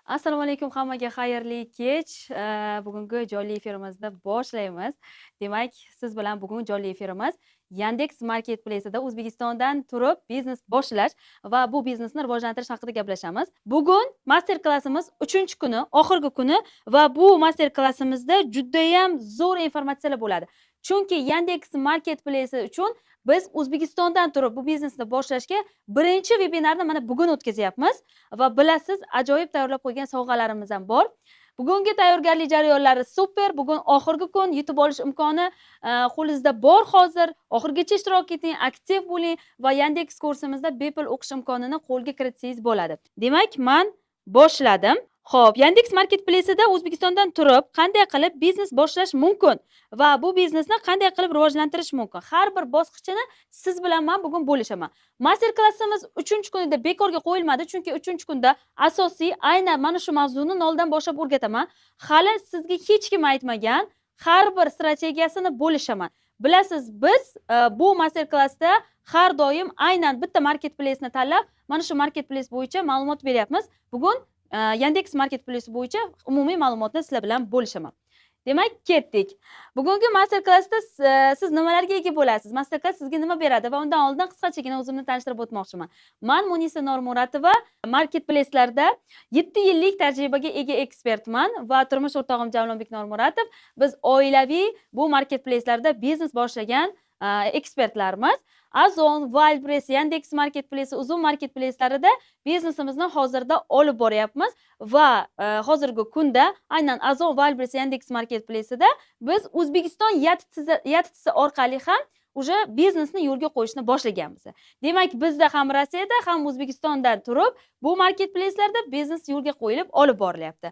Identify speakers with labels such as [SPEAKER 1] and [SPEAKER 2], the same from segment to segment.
[SPEAKER 1] Assalomu alaykum hammaga xayrli kech. Bugungi jonli efirimizni boshlaymiz. Demak, siz bilan bugun jonli efirimiz Yandex Marketplace'ida O'zbekistondan turib biznes boshlash va bu biznesni rivojlantirish haqida gaplashamiz. Bugun master klassimiz 3-kuni, oxirgi kuni va bu master klassimizda juda ham zo'r informatsiyalar bo'ladi. Chunki Yandex Marketplace uchun biz O'zbekistondan turib bu biznesni boshlashga birinchi vebinarni mana bugun o'tkazyapmiz. Va bilasiz, ajoyib tayyorlab qo'ygan sovg'alarimiz ham bor. Bugungi tayyorgarlik jarayonlari super. Bugun oxirgi kun yutib olish imkoni qo'lingizda bor hozir. Oxirigacha ishtirok eting, aktiv bo'ling va Yandex kursimizda bepul o'qish imkonini qo'lga kiritsangiz bo'ladi. Demak, men boshladim. Xo'p, Yandex Marketplace'ida O'zbekistondan turib qanday qilib biznes boshlash mumkin va bu biznesni qanday qilib rivojlantirish mumkin? Har bir bosqichini siz bilan men bugun bo'lishaman. Master klassimiz 3-kunida bekorga qo'yilmadi, chunki 3-kunda asosiy aynan mana shu mavzuni noldan boshlab o'rgataman. Hali sizga hech kim aytmagan har bir strategiyasini bo'lishaman. Bilasiz, biz bu master klassda har doim aynan bitta marketplace'ni tanlab, mana shu marketplace bo'yicha ma'lumot beryapmiz. Bugun Yandex Marketplace bo'yicha umumiy ma'lumotni sizlar bilan bo'lishaman. Demak, ketdik. Bugungi master klassda siz nimalarga ega bo'lasiz? Master klass sizga nima beradi va undan oldin qisqachagina o'zimni tanishtirib o'tmoqchiman. Men Munisa Normuratova, marketplace'larda 7 yillik tajribaga ega ekspertman va turmush o'rtog'im Javlonbek Normuratov. Biz oilaviy bu marketplace'larda biznes boshlagan ekspertlarimiz. Ozon, Wildberries, Yandex Marketplace, Uzum marketplace'larida biznesimizni hozirda olib boryapmiz va hozirgi kunda aynan Ozon, Wildberries, Yandex Marketplace'ida biz O'zbekiston yatitisi orqali ham уже biznesni yo'lga qo'yishni boshlaganmiz. Demak, bizda ham Rossiyada, ham O'zbekistondan turib bu marketplace'larda biznes yo'lga qo'yilib olib borilyapti.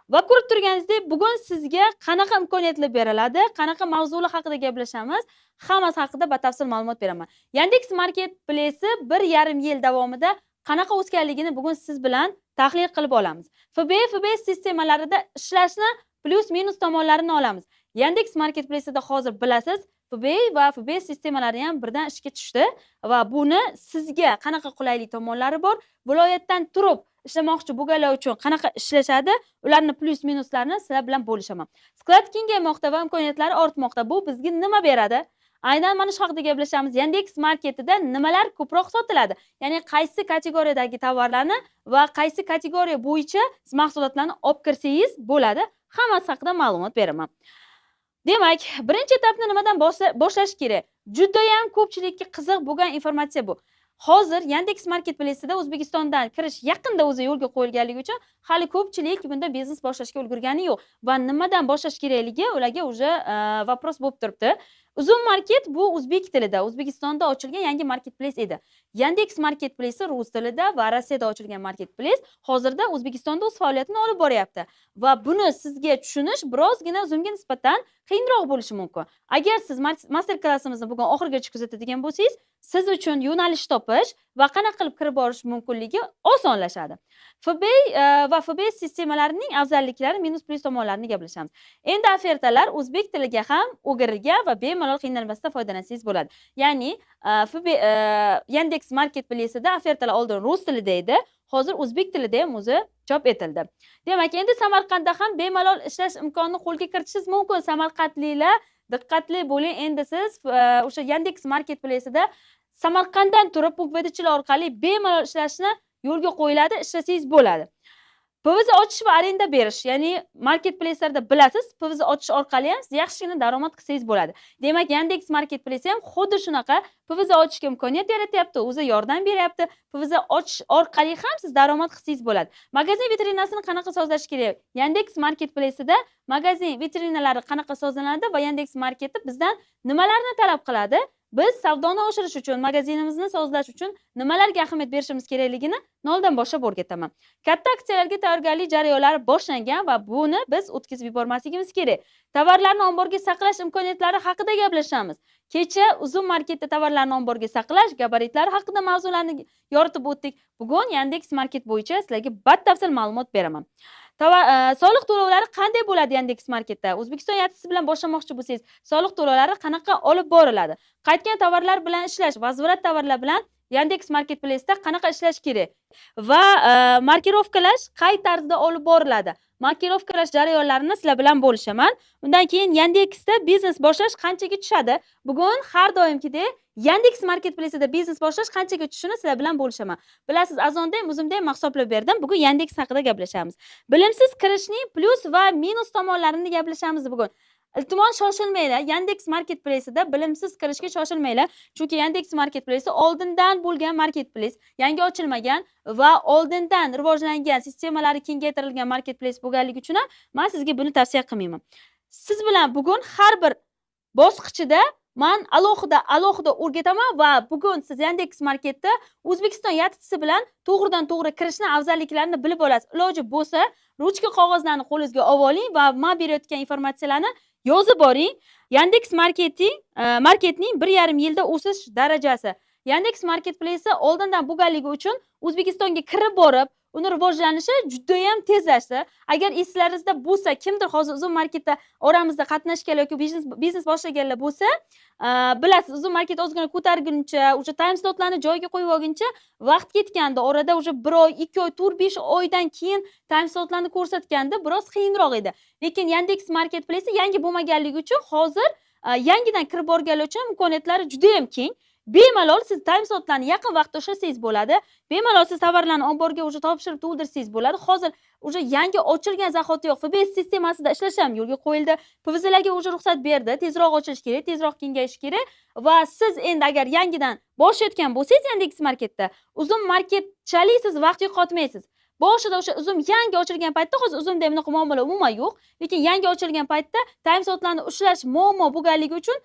[SPEAKER 1] Va ko'rib turganingizdek, bugun sizga qanaqa imkoniyatlar beriladi, qanaqa mavzular haqida gaplashamiz, hammasi haqida batafsil ma'lumot beraman. Yandex Marketplace 1,5 yil davomida qanaqa o'sganligini bugun siz bilan tahlil qilib olamiz. FBA sistemalarida ishlashni plus-minus tomonlarini olamiz. Yandex Marketplace'da hozir bilasiz, FBA va FBA sistemalari ham birdan ishga tushdi va buni sizga qanaqa qulaylik tomonlari bor, viloyatdan turib ishlamoqchi bo'lganlar uchun qanaqa ishlashadi, ularni plus minuslarini sizlar bilan bo'lishaman. Sklad kengaymoqda va imkoniyatlari ortmoqda. Bu bizga nima beradi? Aynan mana shu haqida gaplashamiz. Yandex marketida nimalar ko'proq sotiladi? Ya'ni qaysi kategoriyadagi tovarlarni va qaysi kategoriya bo'yicha siz mahsulotlarni olib kirsangiz bo'ladi? Hammasi haqida ma'lumot beraman. Demak, birinchi etapni nimadan boshlash kerak? Juda ham ko'pchilikka qiziq bo'lgan informatsiya bu. Hozir Yandex Marketplace'ida O'zbekistondan kirish yaqinda o'zi yo'lga qo'yilganligi uchun hali ko'pchilik bunda biznes boshlashga ulgurgani yo'q va nimadan boshlash kerakligi ularga уже vopros bo'lib turibdi. Uzum market bu o'zbek tilida, O'zbekistonda ochilgan yangi marketplace edi. Yandex Marketplace rus tilida va Rossiyada ochilgan marketplace hozirda O'zbekistonda o'z faoliyatini olib boryapti. Va buni sizga tushunish birozgina Uzumga nisbatan qiyinroq bo'lishi mumkin. Agar siz master klassimizni bugun oxirigacha kuzatadigan bo'lsangiz, siz uchun yo'nalish topish va qanaqa qilib kirib borish mumkinligi osonlashadi. FBA va FBA sistemalarining afzalliklari, minus plus tomonlarini gaplashamiz. Endi ofertalar o'zbek tiliga ham o'girilgan va bemalol qiynalmasdan foydalansangiz bo'ladi. Ya'ni Yandex Marketplace'ida ofertalar oldin rus tilida edi, hozir o'zbek tilida ham o'zi chop etildi. Demak, endi Samarqandda ham bemalol ishlash imkonini qo'lga kiritishingiz mumkin. Samarqandliklar diqqatli bo'ling. Endi siz o'sha Yandex Marketplace'ida Samarqanddan turib bukvedichilar orqali bemalol ishlashni yo'lga qo'yiladi, ishlasangiz bo'ladi. PVZ ochish va arenda berish, ya'ni marketplace'larda bilasiz, PVZ ochish orqali ham siz yaxshigina daromad qilsangiz bo'ladi. Demak, Yandex Marketplace ham xuddi shunaqa PVZ ochishga imkoniyat yaratyapti, o'zi yordam beryapti. PVZ ochish orqali ham siz daromad qilsangiz bo'ladi. Magazin vitrinasini qanaqa sozlash kerak? Yandex Marketplace'ida magazin vitrinalari qanaqa sozlanadi va Yandex Marketi bizdan nimalarni talab qiladi? Biz savdoni oshirish uchun, magazinimizni sozlash uchun nimalarga ahamiyat berishimiz kerakligini noldan boshlab o'rgataman. Katta aksiyalarga tayyorgarlik jarayonlari boshlangan va buni biz o'tkazib yubormasligimiz kerak. Tovarlarni omborga saqlash imkoniyatlari haqida gaplashamiz. Kecha Uzum marketda tovarlarni omborga saqlash gabaritlari haqida mavzularni yoritib o'tdik. Bugun Yandex Market bo'yicha sizlarga batafsil ma'lumot beraman. Soliq to'lovlari qanday bo'ladi Yandex Marketda? O'zbekiston yatisi bilan boshlamoqchi bo'lsangiz, soliq to'lovlari qanaqa olib boriladi? Qaytgan tovarlar bilan ishlash, vazirat tovarlar bilan Yandex Marketplace'da qanaqa ishlash kerak va markirovkalash qay tarzda olib boriladi. Markirovkalash jarayonlarini sizlar bilan bo'lishaman. Undan keyin Yandexda biznes boshlash qanchaga tushadi? Bugun har doimgidek Yandex Marketplace'da biznes boshlash qanchaga tushishini sizlar bilan bo'lishaman. Bilasiz, Azonda ham, o'zimda ham hisoblab berdim. Bugun Yandex haqida gaplashamiz. Bilimsiz kirishning plyus va minus tomonlarini gaplashamiz bugun. Iltimos shoshilmanglar. Yandex Marketplace'da bilimsiz kirishga shoshilmanglar. Chunki Yandex Marketplace oldindan bo'lgan marketplace, yangi ochilmagan va oldindan rivojlangan, sistemalari kengaytirilgan marketplace bo'lganligi uchun ham men sizga buni tavsiya qilmayman. Siz bilan bugun har bir bosqichida men alohida o'rgataman va bugun siz Yandex Marketda O'zbekiston YTTsi bilan to'g'ridan-to'g'ri kirishni afzalliklarini bilib olasiz. Iloji bo'lsa, ruchka qog'ozlarni qo'lingizga olib oling va men berayotgan informatsiyalarni yozib boring. Yandex marketning 1,5 yilda o'sish darajasi. Yandex Marketplace oldindan bo'lganligi uchun O'zbekistonga kirib borib, uni rivojlanishi juda ham tezlashdi. Agar eslaringizda bo'lsa, kimdir hozir uzun marketda oramizda qatnashgan yoki biznes boshlaganlar bo'lsa, bilasiz, uzun market ozgina ko'targuncha, o'sha time slotlarni joyiga qo'yib olguncha vaqt ketganda, orada o'sha 1 oy, 2 oy, 4-5 oydan keyin time slotlarni ko'rsatganda biroz qiyinroq edi. Lekin Yandex Marketplace yangi bo'lmaganligi uchun hozir yangidan kirib borganlar uchun imkoniyatlari juda ham keng. Bemalol siz time slotlarni yaqin vaqtda ushlasangiz bo'ladi. Bemalol siz tovarlarni omborga o'sha topshirib to'ldirsangiz bo'ladi. Hozir o'sha yangi ochilgan zahotiyoq FBS sistemasida ishlash ham yo'lga qo'yildi. PVZlarga o'sha ruxsat berdi. Tezroq ochilish kerak, tezroq kengayish kerak va siz endi agar yangidan boshlayotgan bo'lsangiz Yandex Marketda uzun marketchaliksiz vaqt yo'qotmaysiz. Boshida o'sha uzum yangi ochilgan paytda, hozir uzumda ham bunaqa muammolar umuman yo'q. Lekin yangi ochilgan paytda time slotlarni ushlash muammo bo'lganligi uchun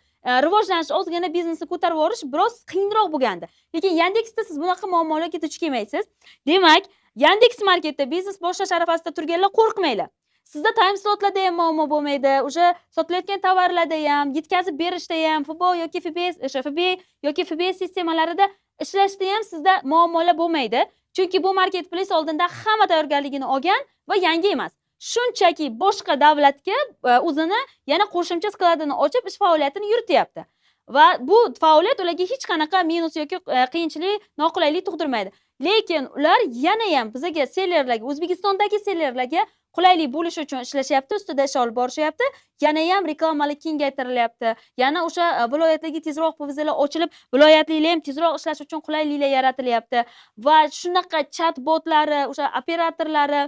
[SPEAKER 1] rivojlanish, ozgina biznesni ko'tarib yuborish biroz qiyinroq bo'lgandi. Lekin Yandexda siz bunaqa muammolarga duch kelmaysiz. Demak, Yandex Marketda biznes boshlash arafasida turganlar qo'rqmanglar. Sizda time slotlarda ham muammo bo'lmaydi. O'sha sotilayotgan tovarlarda ham, yetkazib berishda ham, FBO yoki FBS sistemalarida ishlashda ham sizda muammolar bo'lmaydi. Chunki bu marketplace oldinda hamma tayyorgarligini olgan va yangi emas. Shunchaki boshqa davlatga o'zini yana qo'shimcha skladini ochib ish faoliyatini yurityapti. Va bu faoliyat ularga hech qanaqa minus yoki qiyinchilik, noqulaylik tug'dirmaydi. Lekin ular yana ham bizga sellerlarga, O'zbekistondagi sellerlarga qulaylik bo'lishi uchun ishlashyapti, ustida ish olib borishyapti. Yana ham reklamalar kengaytirilyapti. Yana o'sha viloyatlarga tezroq PVZlar ochilib, viloyatliklar ham tezroq ishlash uchun qulayliklar yaratilyapti. Va shunaqa chatbotlari, o'sha operatorlari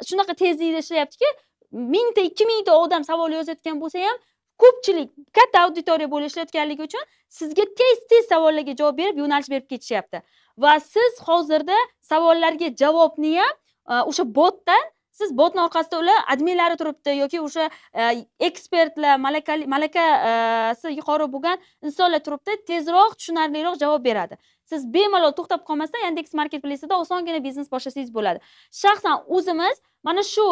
[SPEAKER 1] shunaqa tezlikda ishlayaptiki, 1000 ta, 2000 ta odam savol yozayotgan bo'lsa ham, ko'pchilik katta auditoriya bo'lib ishlayotganligi uchun sizga tez savollarga javob berib, yo'nalish berib ketishyapti. Va siz hozirda savollarga javobni ham o'sha botdan, siz botning orqasida ular adminlari turibdi yoki o'sha ekspertlar, malakasi yuqori bo'lgan insonlar turibdi, tezroq, tushunarliroq javob beradi. Siz bemalol to'xtab qolmasdan Yandex Marketplace'da osongina biznes boshlasangiz bo'ladi. Shaxsan o'zimiz mana shu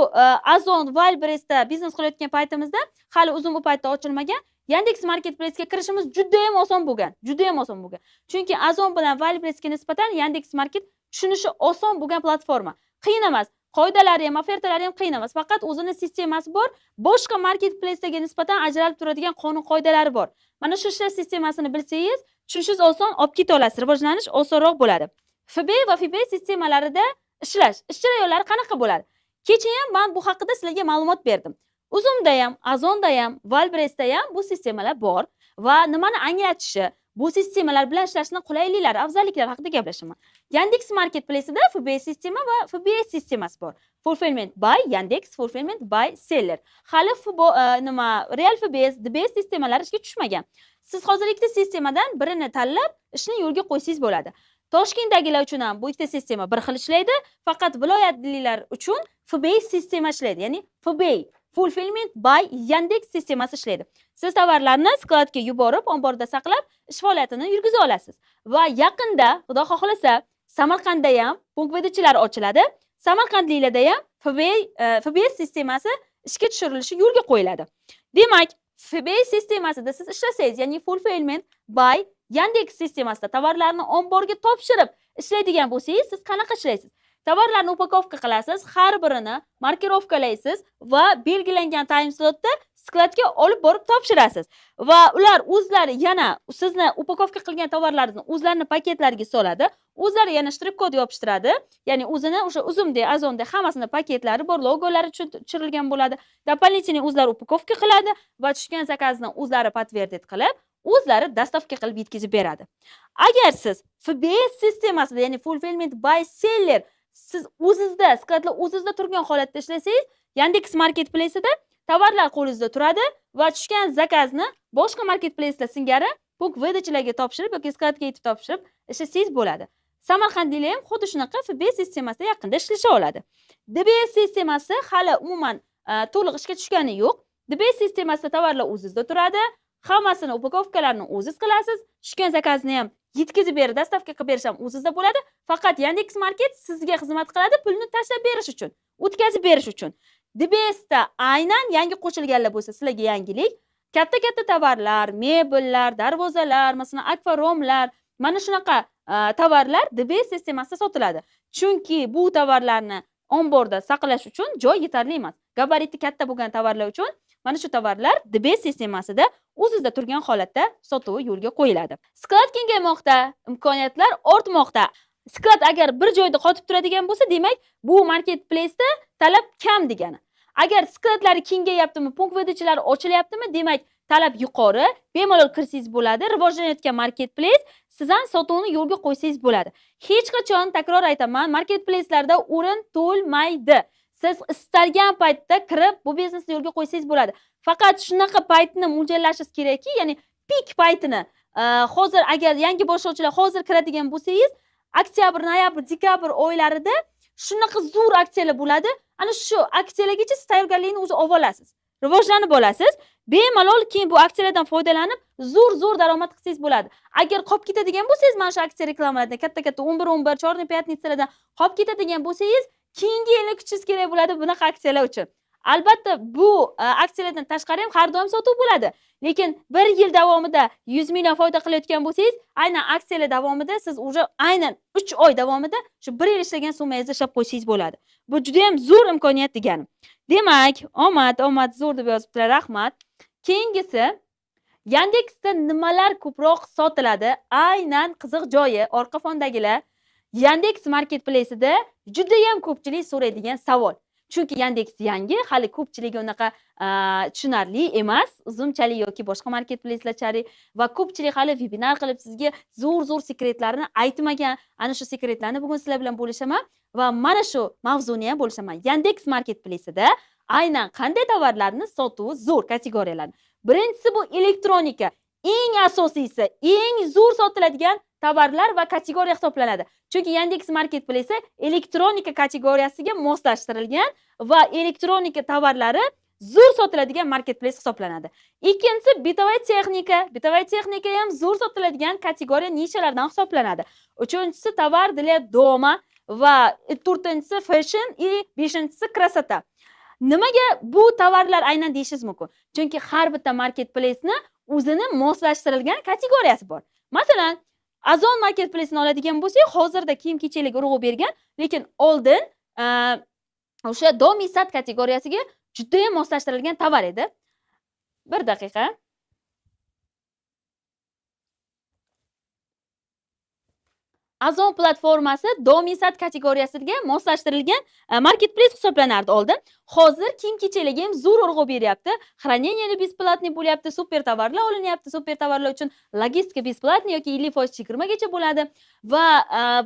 [SPEAKER 1] Azon, Wildberries'da biznes qilayotgan paytimizda, hali uzun bu paytda ochilmagan, Yandex Marketplace'ga kirishimiz juda ham oson bo'lgan. Chunki Azon bilan Wildberries'ga nisbatan Yandex Market tushunishi oson bo'lgan platforma. Qiyin emas. Qoidalari ham, ofertalari ham qiyin emas. Faqat o'zini sistemasi bor. Boshqa marketplace'ga nisbatan ajralib turadigan qonun qoidalari bor. Mana shu ishlash sistemasini bilsangiz, tushunishingiz oson, olib keta olasiz. Rivojlanish osonroq bo'ladi. FBA va FBS sistemalarida ishlash, ish jarayonlari qanaqa bo'ladi? Kecha ham men bu haqida sizlarga ma'lumot berdim. Uzumda ham, Azonda ham, Wildberries'da ham bu sistemalar bor va nimani anglatishi, bu sistemalar bilan ishlashning qulayliklari, afzalliklari haqida gaplashaman. Yandex Marketplace'da FBA sistema va FBS sistemasi bor. Fulfillment by Yandex, Fulfillment by Seller. Hali Real FBS, DBS sistemalari ishga tushmagan. Siz hozir ikkita sistemadan birini tanlab, ishni yo'lga qo'ysangiz bo'ladi. Toshkentdagilar uchun ham bu ikkita sistema bir xil ishlaydi, faqat viloyatliklar uchun FBA sistema ishlaydi. Ya'ni FBA, Fulfillment by Yandex sistemasi ishlaydi. Siz tovarlarni skladga yuborib, omborda saqlab, ish faoliyatini yurgiza olasiz. Va yaqinda, Xudo xohlasa, Samarqandda ham punkt vedachilar ochiladi. Samarqandliklarda ham FBA sistemasi ishga tushirilishi yo'lga qo'yiladi. Demak, FBA sistemasida siz ishlasangiz, ya'ni Fulfillment by Yandex sistemasida tovarlarni omborga topshirib ishlaydigan bo'lsangiz, siz qanaqa ishlaysiz? tovarlarni upakovka qilasiz, har birini markirovkalaysiz va belgilangan time slotda skladga olib borib topshirasiz. Va ular o'zlari yana sizni upakovka qilgan tovarlaringizni o'zlarining paketlariga soladi. O'zlari yana shtrix kod yopishtiradi. Ya'ni o'zini o'sha Uzumda, Azonda hammasini paketlari bor, logolari tushirilgan bo'ladi. Дополнительный o'zlari upakovka qiladi va tushgan zakazni o'zlari подтвердить qilib, o'zlari dostavka qilib yetkazib beradi. Agar siz FBS sistemasida, ya'ni fulfillment by seller, siz o'zingizda, skladlar o'zingizda turgan holatda ishlasangiz, Yandex Marketplace'ida tovarlar qo'lingizda turadi va tushgan zakazni boshqa marketplace'da singari punkt выдачаlarga topshirib yoki skladga yetib topshirib ishlasangiz bo'ladi. Samarqandliklar ham xuddi shunaqa FBS sistemasida yaqinda ishlasha oladi. DBS sistemasi hali umuman to'liq ishga tushgani yo'q. DBS sistemasida tovarlar o'zingizda turadi. Hammasini upakovkalarini o'zingiz qilasiz. Tushgan zakazni ham yetkazib berib, dostavka qilib berish ham o'zingizda bo'ladi. Faqat Yandex Market sizga xizmat qiladi, pulni tashlab berish uchun, o'tkazib berish uchun. DBSda aynan yangi qo'shilganlar bo'lsa, sizlarga yangilik. Katta-katta tovarlar, mebellar, darvozalar, masalan, akvaromlar, mana shunaqa tovarlar DBS sistemasida sotiladi. Chunki bu tovarlarni omborda saqlash uchun joy yetarli emas. Gabariti katta bo'lgan tovarlar uchun mana shu tovarlar DBS sistemasida o'zingizda turgan holatda sotuvi yo'lga qo'yiladi. Sklad kengaymoqda, imkoniyatlar ortmoqda. Sklad agar bir joyda qotib turadigan bo'lsa, demak, bu marketplace'da talab kam degani. Agar skladlari kengayaptimi, punkt выдачалari ochilyaptimi, demak, talab yuqori, bemalol kirsangiz bo'ladi. Rivojlanayotgan marketplace, siz ham sotuvni yo'lga qo'ysangiz bo'ladi. Hech qachon, takror aytaman, marketplace'larda o'rin to'lmaydi. Siz istalgan paytda kirib bu biznesni yo'lga qo'ysangiz bo'ladi. Faqat shunaqa paytni mo'ljallashingiz kerakki, ya'ni peak paytini, hozir agar yangi boshlovchilar hozir kiradigan bo'lsangiz, oktyabr, noyabr, dekabr oylarida shunaqa zo'r aksiyalar bo'ladi. Ana shu aksiyalargacha siz tayyorgarlikni o'zi olib olasiz. Rivojlanib olasiz. Bemalol keyin bu aksiyalardan foydalanib, zo'r daromad qilsangiz bo'ladi. Agar qolib ketadigan bo'lsangiz, mana shu aksiya reklamlardan katta-katta 11-11 chorniy piyatnitsalardan qolib ketadigan bo'lsangiz, keyingi yilni kuchingiz kerak bo'ladi bunaqa aksiyalar uchun. Albatta, bu aksiyalardan tashqari ham har doim sotuv bo'ladi. Lekin bir yil davomida 100 million foyda qilayotgan bo'lsangiz, aynan aksiyalar davomida siz уже aynan 3 oy davomida shu 1 yil ishlagan summangizni ishlab qo'ysangiz bo'ladi. Bu juda ham zo'r imkoniyat deganim. Demak, omad zo'r deb yozibdilar, rahmat. Keyingisi, Yandexda nimalar ko'proq sotiladi? Aynan qiziq joyi, orqa fondagilar. Yandex Marketplace'ida juda ham ko'pchilik so'raydigan savol. Chunki Yandex yangi, hali ko'pchiligi unaqa tushunarli emas, uzunchalik yoki boshqa marketplace'larchalik va ko'pchilik hali webinar qilib sizga zo'r sekretlarni aytmagan. Ana shu sekretlarni bugun sizlar bilan bo'lishaman va mana shu mavzuni ham bo'lishaman. Yandex Marketplace'ida aynan qanday tovarlarni sotuvi zo'r kategoriyalar. Birinchisi bu elektronika. Eng asosiysi, eng zo'r sotiladigan tovarlar va kategoriya hisoblanadi. Chunki Yandex Marketplace elektronika kategoriyasiga moslashtirilgan va elektronika tovarlari zo'r sotiladigan marketplace hisoblanadi. Ikkinchisi bitovoy texnika. Bitovoy texnika ham zo'r sotiladigan kategoriya nishalardan hisoblanadi. Uchinchisi tovar для дома va to'rtinchisi fashion и beshinchisi krasota. Nimaga bu tovarlar aynan deyishingiz mumkin? Chunki har bitta marketplace'ni o'zini moslashtirilgan kategoriyasi bor. Masalan, Azon marketplace'ni oladigan bo'lsak, hozirda kiyim-kechaklarga urg'u bergan, lekin oldin o'sha domisat kategoriyasiga juda ham moslashtirilgan tovar edi. Bir daqiqa. Azon platformasi domisat kategoriyasiga moslashtirilgan marketplace hisoblanardi oldin. Hozir kiyim-kechaklarga ham zo'r urg'u beryapti. Хранение бесплатный bo'lyapti, super tovarlar olinyapti. Super tovarlar uchun logistika besplatniy yoki 50% chegirma gacha bo'ladi. Va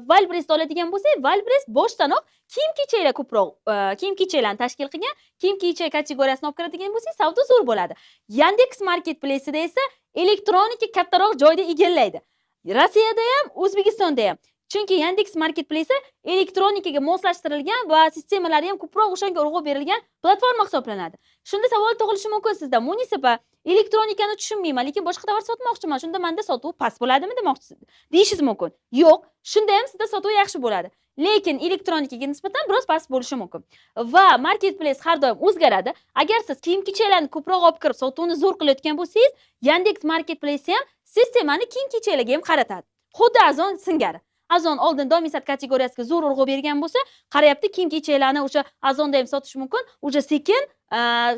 [SPEAKER 1] Wildberries oladigan bo'lsak, Wildberries boshtanoq kiyim-kechaklar ko'proq kiyim-kechaklarni tashkil qilgan, kiyim-kechak kategoriyasini olib kiradigan bo'lsak, savdo zo'r bo'ladi. Yandex Marketplace'ida esa elektronika kattaroq joyda egallaydi. Rossiyada ham, O'zbekistonda ham. Chunki Yandex Marketplace elektronikaga moslashtirilgan va sistemalari ham ko'proq o'shanga urg'u berilgan platforma hisoblanadi. Shunda savol tug'ilishi mumkin sizda. Munisipa, elektronikani tushunmayman, lekin boshqa tovar sotmoqchiman. Shunda menda sotuv past bo'ladimi demoqchisiz? Deyishingiz mumkin. Yo'q, shunda ham sizda sotuv yaxshi bo'ladi. Lekin elektronikaga nisbatan biroz past bo'lishi mumkin. Va marketplace har doim o'zgaradi. Agar siz kiyim-kechaklarni ko'proq olib kirib sotuvni zo'r qilayotgan bo'lsangiz, Yandex Marketplace ham sistemani kiyim-kechaklarga ham qaratadi. Xuddi Azon singari. Azon oldin doimiy sot kategoriyasiga zo'r urg'u bergan bo'lsa, qarayapti kiyim-kechaklarni o'sha Azonda ham sotish mumkin. O'sha sekin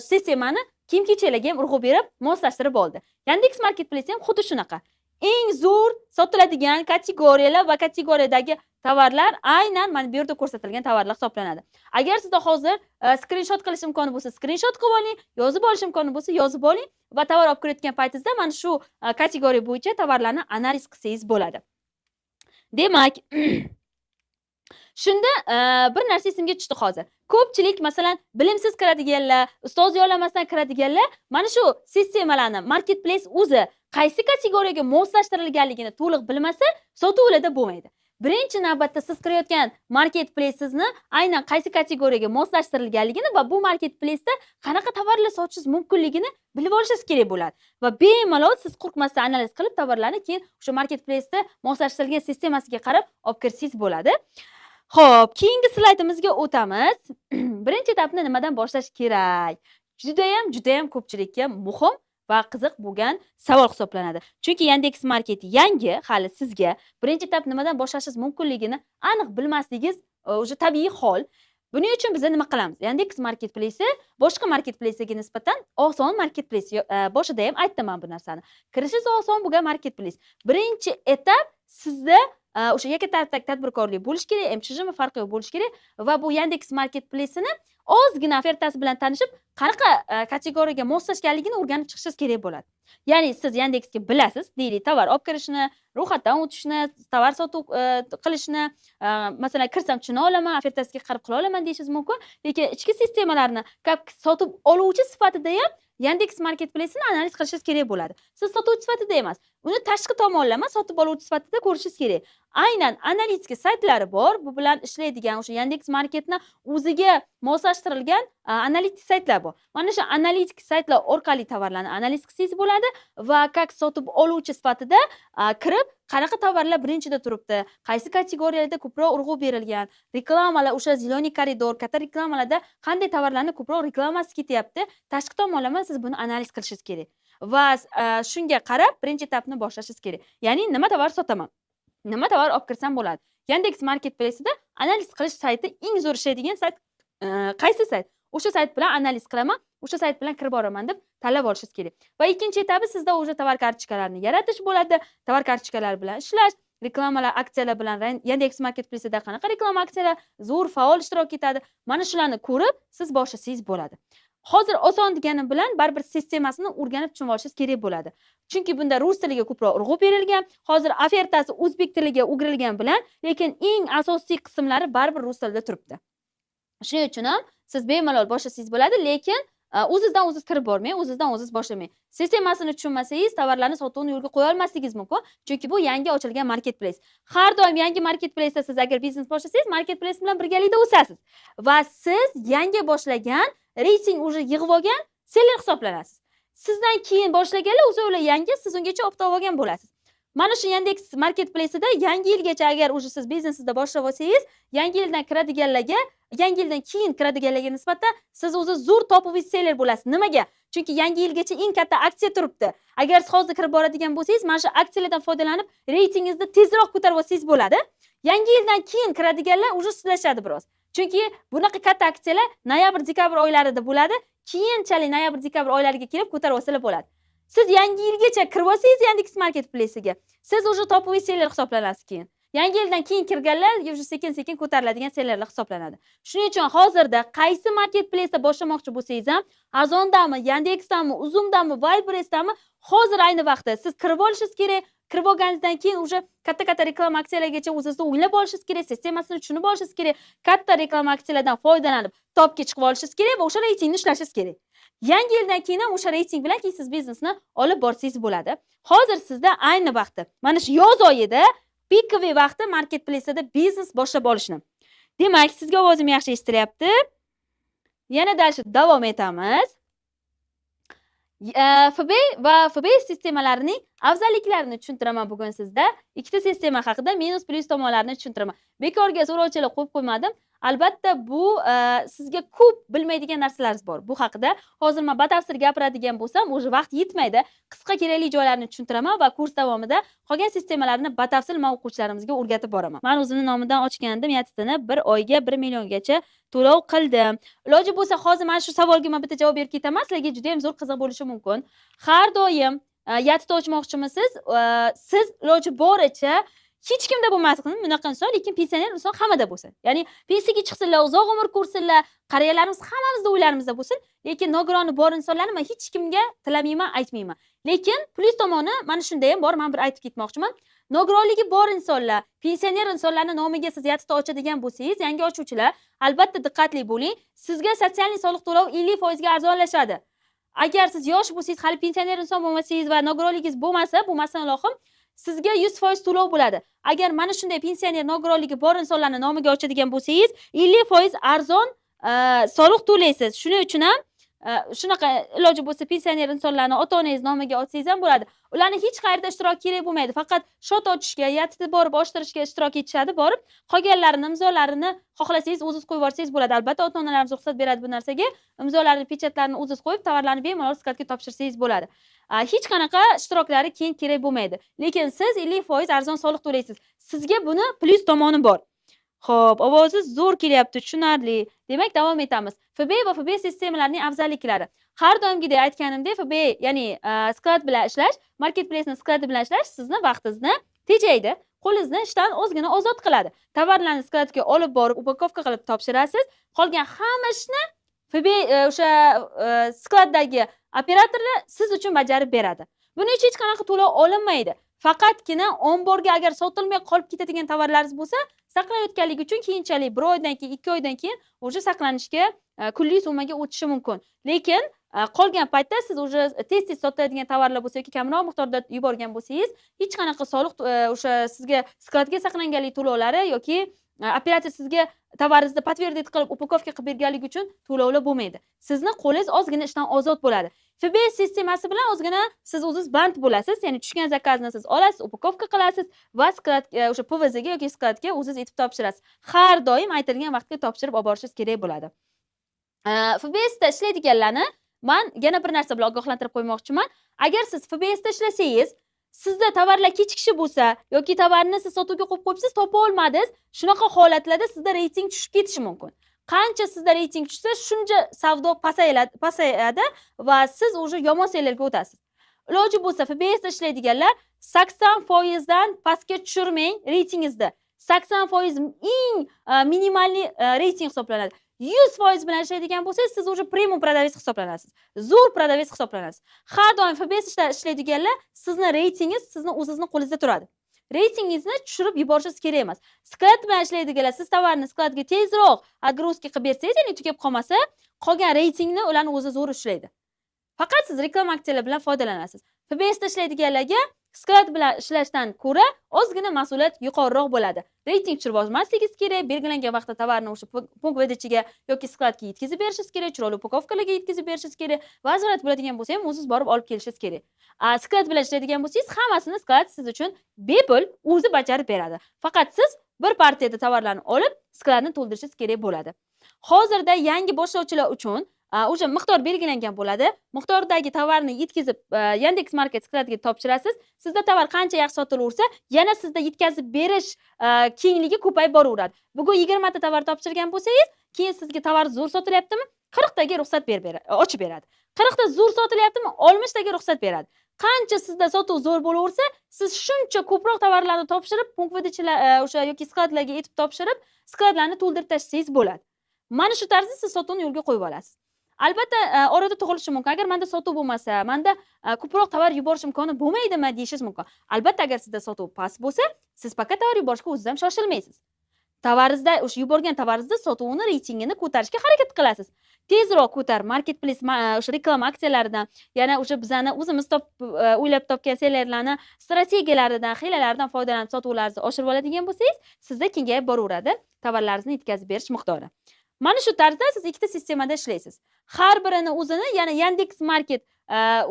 [SPEAKER 1] sistemani kiyim-kechaklarga ham urg'u berib, moslashtirib oldi. Yandex Marketplace ham xuddi shunaqa. Eng zo'r sotiladigan kategoriyalar va kategoriyadagi tovarlar aynan mana bu yerda ko'rsatilgan tovarlar hisoblanadi. Agar sizda hozir skrinshot qilish imkoni bo'lsa, skrinshot qilib oling, yozib olish imkoni bo'lsa, yozib oling va tovar olib kirayotgan paytingizda mana shu kategoriya bo'yicha tovarlarni analiz qilsangiz bo'ladi. Demak, shunda bir narsa esimga tushdi hozir. Ko'pchilik masalan bilimsiz kiradiganlar, ustoz yo'lamasdan kiradiganlar mana shu sistemalarni Marketplace o'zi qaysi kategoriyaga moslashtirilganligini to'liq bilmasa, sotuvlarda bo'lmaydi. Birinchi navbatda siz kirayotgan marketplace'ingizni aynan qaysi kategoriyaga moslashtirilganligini va bu marketplace'da qanaqa tovarlar sotishingiz mumkinligini bilib olishingiz kerak bo'ladi. Va bemalol siz qo'rqmasdan analiz qilib tovarlarni keyin o'sha marketplace'da moslashtirilgan sistemasiga qarab olib kirsangiz bo'ladi. Xo'p, keyingi slaydimizga o'tamiz. Birinchi etapni nimadan boshlash kerak? Juda ham ko'pchilikka muhim va qiziq bo'lgan savol hisoblanadi. Chunki Yandex Market yangi, hali sizga birinchi etap nimadan boshlashingiz mumkinligini aniq bilmasligingiz o'sha tabiiy hol. Buning uchun biz nima qilamiz? Yandex Marketplace boshqa marketplace'ga nisbatan oson marketplace. Boshida ham aytdim men bu narsani. Kirishingiz oson bo'lgan marketplace. Birinchi etap sizda o'sha yakka tartibdagi tadbirkorlik bo'lish kerak, MCHM farqi yo'q bo'lish kerak va bu Yandex Marketplace'ini ozgina ofertasi bilan tanishib, qanaqa kategoriyaga moslashganligini o'rganib chiqishingiz kerak bo'ladi. Ya'ni siz Yandexga bilasiz, deylik, tovar olib kirishni, ro'yxatdan o'tishni, tovar sotuv qilishni, masalan, kirsam shuni olaman, ofertasiga qarab qila olaman deyishingiz mumkin, lekin ichki sistemalarni sotib oluvchi sifatida ham Yandex Marketplace'ini analiz qilishingiz kerak bo'ladi. Siz sotuvchi sifatida emas, uni tashqi tomonlama sotib oluvchi sifatida ko'rishingiz kerak. Aynan analitika saytlari bor, bu bilan ishlaydigan o'sha Yandex Marketni o'ziga moslashtirilgan analitik saytlar bor. Mana shu analitik saytlar orqali tovarlarni analiz qilsangiz bo'ladi va sotib oluvchi sifatida kirib, qanaqa tovarlar birinchida turibdi, qaysi kategoriyalarda ko'proq urg'u berilgan, reklamalar, o'sha ziloniy koridor, katta reklamalarda qanday tovarlarni ko'proq reklamasi ketyapti, tashqi tomonlama siz buni analiz qilishingiz kerak. Va shunga qarab birinchi etapni boshlashingiz kerak. Ya'ni nima tovar sotaman? Nima tovar olib kirsam bo'ladi? Yandex Marketplace'da analiz qilish sayti eng zo'r ishlaydigan sayt qaysi sayt? O'sha sayt bilan analiz qilaman, o'sha sayt bilan kirib boraman deb tanlab olishingiz kerak. Va ikkinchi etabi sizda o'sha tovar kartochkalarini yaratish bo'ladi. Tovar kartochkalari bilan ishlash, reklamalar, aksiyalar bilan Yandex Marketplace'da qanaqa reklama aksiyalar zo'r faol ishtirok etadi. Mana shularni ko'rib siz boshlasangiz bo'ladi. Hozir oson deganim bilan baribir sistemasini o'rganib tushunib olishingiz kerak bo'ladi. Chunki bunda rus tiliga ko'proq urg'u berilgan, hozir ofertasi o'zbek tiliga o'girilgan bilan, lekin eng asosiy qismlari baribir rus tilida turibdi. Shuning uchun ham siz bemalol boshlasangiz bo'ladi, lekin o'zingizdan o'zingiz kirib bormang, o'zingizdan o'zingiz boshlamang. Sistemasini tushunmasangiz, tovarlarni sotuvni yo'lga qo'ya olmasligingiz mumkin, chunki bu yangi ochilgan marketplace. Har doim yangi marketplace'da siz agar biznes boshlasangiz, marketplace bilan birgalikda o'sasiz va siz yangi boshlagan, reyting уже yig'ib olgan seller hisoblanasiz. Sizdan keyin boshlaganlar o'zi ular yangi, siz ungacha olib olgan bo'lasiz. Mana shu Yandex Marketplace'da yangi yilgacha agar o'sha siz biznesingizda boshlab olsangiz, yangi yildan kiradiganlarga, yangi yildan keyin kiradiganlarga nisbatan siz o'zi zo'r topuviy seller bo'lasiz. Nimaga? Chunki yangi yilgacha eng katta aksiya turibdi. Agar siz hozir kirib boradigan bo'lsangiz, mana shu aksiyalardan foydalanib, reytingingizni tezroq ko'tarib olsangiz bo'ladi. Yangi yildan keyin kiradiganlar o'zi sizlashadi biroz. Chunki bunaqa katta aksiyalar noyabr-dekabr oylarida bo'ladi. Keyinchalik noyabr-dekabr oylariga kelib ko'tarib olsalar bo'ladi. Siz yangi yilgacha kirib olsangiz Yandex Marketplace'ga, siz o'sha topuviy seller hisoblanasiz keyin. Yangi yildan keyin kirganlar o'sha sekin-sekin ko'tariladigan sellerlar hisoblanadi. Shuning uchun hozirda qaysi marketplace'da boshlamoqchi bo'lsangiz ham, Azondami, Yandexdami, Uzumdami, Wildberries'dami, hozir ayni vaqtda siz kirib olishingiz kerak. Kirib olganingizdan keyin o'sha katta reklama aksiyalarigacha o'zingizni o'ylab olishingiz kerak, sistemasini tushunib olishingiz kerak, katta reklama aksiyalardan foydalanib, topga chiqib olishingiz kerak va o'sha reytingni ishlashingiz kerak. Yangi yildan keyin ham o'sha reyting bilan siz biznesni olib borsangiz bo'ladi. Hozir sizda ayni vaqtda, mana shu yoz oyida pikoviy vaqti marketplace'da biznes boshlab olishni. Demak, sizga ovozim yaxshi eshitilyapti. Yana davom etamiz. FB va FB sistemalarining afzalliklarini tushuntiraman bugun sizda. Ikkita sistema haqida minus plus tomonlarini tushuntiraman. Bekorga so'rovchilar qo'yib qo'ymadim. Albatta bu sizga ko'p bilmaydigan narsalaringiz bor. Bu haqida hozir men batafsil gapiradigan bo'lsam, o'sha vaqt yetmaydi. Qisqa kerakli joylarini tushuntiraman va kurs davomida qolgan sistemalarni batafsil men o'quvchilarimizga o'rgatib boraman. Men o'zimning nomidan ochgandim yatitini 1 oyga 1 milliongacha to'lov qildim. Iloji bo'lsa hozir men shu savolga men bitta javob berib ketaman. Sizlarga juda ham zo'r qiziq bo'lishi mumkin. Har doim yatit ochmoqchimisiz? Siz iloji boricha hech kimda bo'lmasin bunaqa inson, lekin pensioner inson hammada bo'lsin. Ya'ni pensiyaga chiqsinlar, uzoq umr ko'rsinlar, qariyalarimiz hammamizda o'ylarimizda bo'lsin, lekin nogironi bor insonlarni men hech kimga tilamayman, aytmayman. Lekin plyus tomoni mana shunda ham bor, men bir aytib ketmoqchiman. Nogironligi bor insonlar, pensioner insonlarning nomiga siz yatit ochadigan bo'lsangiz, yangi ochuvchilar, albatta diqqatli bo'ling. Sizga sotsial soliq to'lovi 50% ga arzonlashadi. Agar siz yosh bo'lsangiz, hali pensioner inson bo'lmasangiz va nogironligingiz bo'lmasa, bu masalan ilohim sizga 100% to'lov bo'ladi. Agar mana shunday pensioner nogironligi bor insonlarning nomiga ochadigan bo'lsangiz, 50% arzon soliq to'laysiz. Shuning uchun ham shunaqa iloji bo'lsa pensioner insonlarni ota-onangiz nomiga ochsangiz ham bo'ladi. Ularni hech qayerda ishtirok kerak bo'lmaydi. Faqat shot ochishga, yatitni borib ochtirishga ishtirok etishadi, borib qolganlarini imzolarini xohlasangiz o'zingiz qo'yib yuborsangiz bo'ladi. Albatta ota-onalarimiz ruxsat beradi bu narsaga. Imzolarini, pechatlarini o'zingiz qo'yib, tovarlarni bemalol skladga topshirsangiz bo'ladi. Hech qanaqa ishtiroklari keyin kerak bo'lmaydi. Lekin siz 50% arzon soliq to'laysiz. Sizga buni plyus tomoni bor. Xo'p, ovozingiz zo'r kelyapti, tushunarli. Demak, davom etamiz. FBA va FBA sistemalarining afzalliklari. Har doimgidek aytganimdek, FBA, ya'ni sklad bilan ishlash, marketplacening skladi bilan ishlash sizni vaqtingizni tejaydi. Qo'lingizni ishdan ozgina ozod qiladi. Tovarlarni skladga olib borib, upakovka qilib topshirasiz. Qolgan hamma ishni FBA o'sha skladdagi operatorlar siz uchun bajarib beradi. Buning uchun hech qanaqa to'lov olinmaydi. Faqatgina omborga agar sotilmay qolib ketadigan tovarlaringiz bo'lsa, saqlanayotganligi uchun keyinchalik 1 oydan keyin, 2 oydan keyin o'sha saqlanishga kunli summaga o'tishi mumkin. Lekin qolgan paytda siz o'sha tez-tez sotiladigan tovarlar bo'lsa yoki kamroq miqdorda yuborgan bo'lsangiz, hech qanaqa soliq o'sha sizga skladga saqlanganlik to'lovlari yoki operator sizga tovaringizni подтвердить qilib upakovka qilib berganligi uchun to'lovlar bo'lmaydi. Sizni qo'lingiz ozgina ishdan ozod bo'ladi. FBA sistemasi bilan ozgina siz o'zingiz band bo'lasiz, ya'ni tushgan zakazni siz olasiz, upakovka qilasiz va skladga o'sha PVZ ga yoki skladga o'zingiz yetib topshirasiz. Har doim aytilgan vaqtga topshirib olib borishingiz kerak bo'ladi. FBS da ishlaydiganlarni men yana bir narsa bilan ogohlantirib qo'ymoqchiman. Agar siz FBS da ishlasangiz, sizda tovarlar kechikishi bo'lsa yoki tovarni siz sotuvga qo'yib qo'yibsiz, topa olmadingiz, shunaqa holatlarda sizda reyting tushib ketishi mumkin. Qancha sizda reyting tushsa, shuncha savdo pasayadi va siz o'sha yomon sellarga o'tasiz. Iloji bo'lsa FBS da ishlaydiganlar 80% dan pastga tushirmang reytingingizni. 80% eng minimalniy reyting hisoblanadi. 100% bilan ishlaydigan bo'lsangiz, siz o'sha premium prodavец hisoblanasiz. Zo'r prodavец hisoblanasiz. Har doim FBS ishlaydiganlar sizni reytingingiz sizni o'zingizning qo'lingizda turadi. Reytingingizni tushirib yuborishingiz kerak emas. Sklad bilan ishlaydiganlar siz tovarni skladga tezroq отгрузка qilib bersangiz, ya'ni tugab qolmasa, qolgan reytingni ularning o'zi zo'r ishlaydi. Faqat siz reklama aksiyalar bilan foydalanasiz. FBS da ishlaydiganlarga sklad bilan ishlashdan ko'ra ozgina mas'uliyat yuqoriroq bo'ladi. Reyting tushirib olmasligingiz kerak, belgilangan vaqtda tovarni o'sha punkt vedechiga yoki skladga yetkazib berishingiz kerak, chiroyli upakovkalarga yetkazib berishingiz kerak va zarurat bo'ladigan bo'lsa ham o'zingiz borib olib kelishingiz kerak. Sklad bilan ishlaydigan bo'lsangiz, hammasini sklad siz uchun bepul o'zi bajarib beradi. Faqat siz bir partiyada tovarlarni olib, skladni to'ldirishingiz kerak bo'ladi. Hozirda yangi boshlovchilar uchun o'sha miqdor belgilangan bo'ladi. Miqdordagi tovarni yetkazib Yandex Market skladiga topshirasiz. Sizda tovar qancha yaxshi sotilaversa, yana sizda yetkazib berish kengligi ko'payib boraveradi. Bugun 20 ta tovar topshirgan bo'lsangiz, keyin sizga tovar zo'r sotilyaptimi? 40 taga ruxsat ochib beradi. 40 ta zo'r sotilyaptimi? 60 taga ruxsat beradi. Qancha sizda sotuv zo'r bo'laversa, siz shuncha ko'proq tovarlarni topshirib, punkt vedechilar o'sha yoki skladlarga yetib topshirib, skladlarni to'ldirib tashlaysiz bo'ladi. Mana shu tarzda siz sotuvni yo'lga qo'yib olasiz. Albatta orada tug'ilishi mumkin. Agar menda sotuv bo'lmasa, menda ko'proq tovar yuborish imkoni bo'lmaydimi deyishingiz mumkin. Albatta agar sizda sotuv past bo'lsa, siz faqat tovar yuborishga o'zingiz ham shoshilmaysiz. Tovaringizda o'sha yuborgan tovaringizda sotuvini reytingini ko'tarishga harakat qilasiz. Tezroq ko'tar, marketplace o'sha reklama aksiyalaridan, yana o'sha bizani o'zimiz o'ylab topgan sellerlarni strategiyalaridan, hiylalaridan foydalanib sotuvlaringizni oshirib oladigan bo'lsangiz, sizda kengayib boraveradi tovarlaringizni yetkazib berish miqdori. Mana shu tarzda siz ikkita sistemada ishlaysiz. Har birini o'zini, ya'ni Yandex Market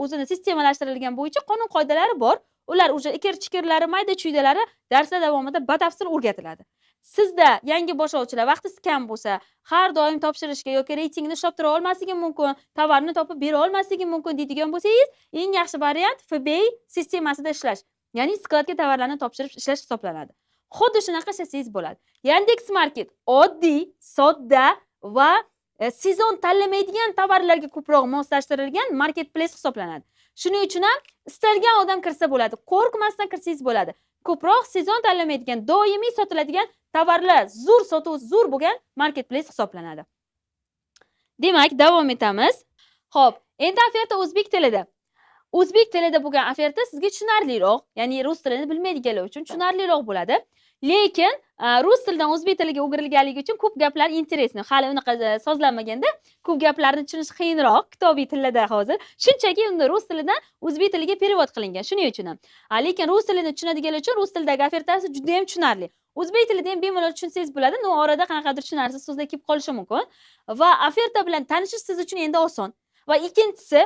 [SPEAKER 1] o'zini sistemalashtirilgan bo'yicha qonun-qoidalari bor. Ular o'sha ikir-chikirlari, mayda-chuydalari darslar davomida batafsil o'rgatiladi. sizda yangi boshlovchilar vaqtingiz kam bo'lsa, har doim topshirishga yoki reytingni ushlab tura olmasligim mumkin, tovarni topib bera olmasligim mumkin deydigan bo'lsangiz, eng yaxshi variant FBA sistemasida ishlash. Ya'ni skladga tovarlarni topshirib ishlash hisoblanadi. Xuddi shunaqa ishlasangiz bo'ladi. Yandex Market oddiy, sodda va sezon tanlamaydigan tovarlarga ko'proq moslashtirilgan marketplace hisoblanadi. Shuning uchun ham istalgan odam kirsa bo'ladi, qo'rqmasdan kirsangiz bo'ladi. Ko'proq sezon tanlamaydigan, doimiy sotiladigan tovarlar zo'r sotuv zo'r bo'lgan marketplace hisoblanadi. Demak, davom etamiz. Xo'p, endi oferta o'zbek tilida. O'zbek tilida bo'lgan oferta sizga tushunarliroq, ya'ni rus tilini bilmaydiganlar uchun tushunarliroq bo'ladi. Lekin rus tilidan o'zbek tiliga o'girilganligi uchun ko'p gaplar interesni, hali unaqa sozlanmaganda ko'p gaplarni tushunish qiyinroq kitobiy tilda hozir. Shunchaki unda rus tilidan o'zbek tiliga perevod qilingan. Shuning uchun ham. Lekin rus tilini tushunadiganlar uchun rus tilidagi ofertasi juda ham tushunarli. O'zbek tilida ham bemalol tushunsangiz bo'ladi, no orada qanaqadir tushunarsiz so'zlar kelib qolishi mumkin va oferta bilan tanishish siz uchun endi oson. Va ikkinchisi,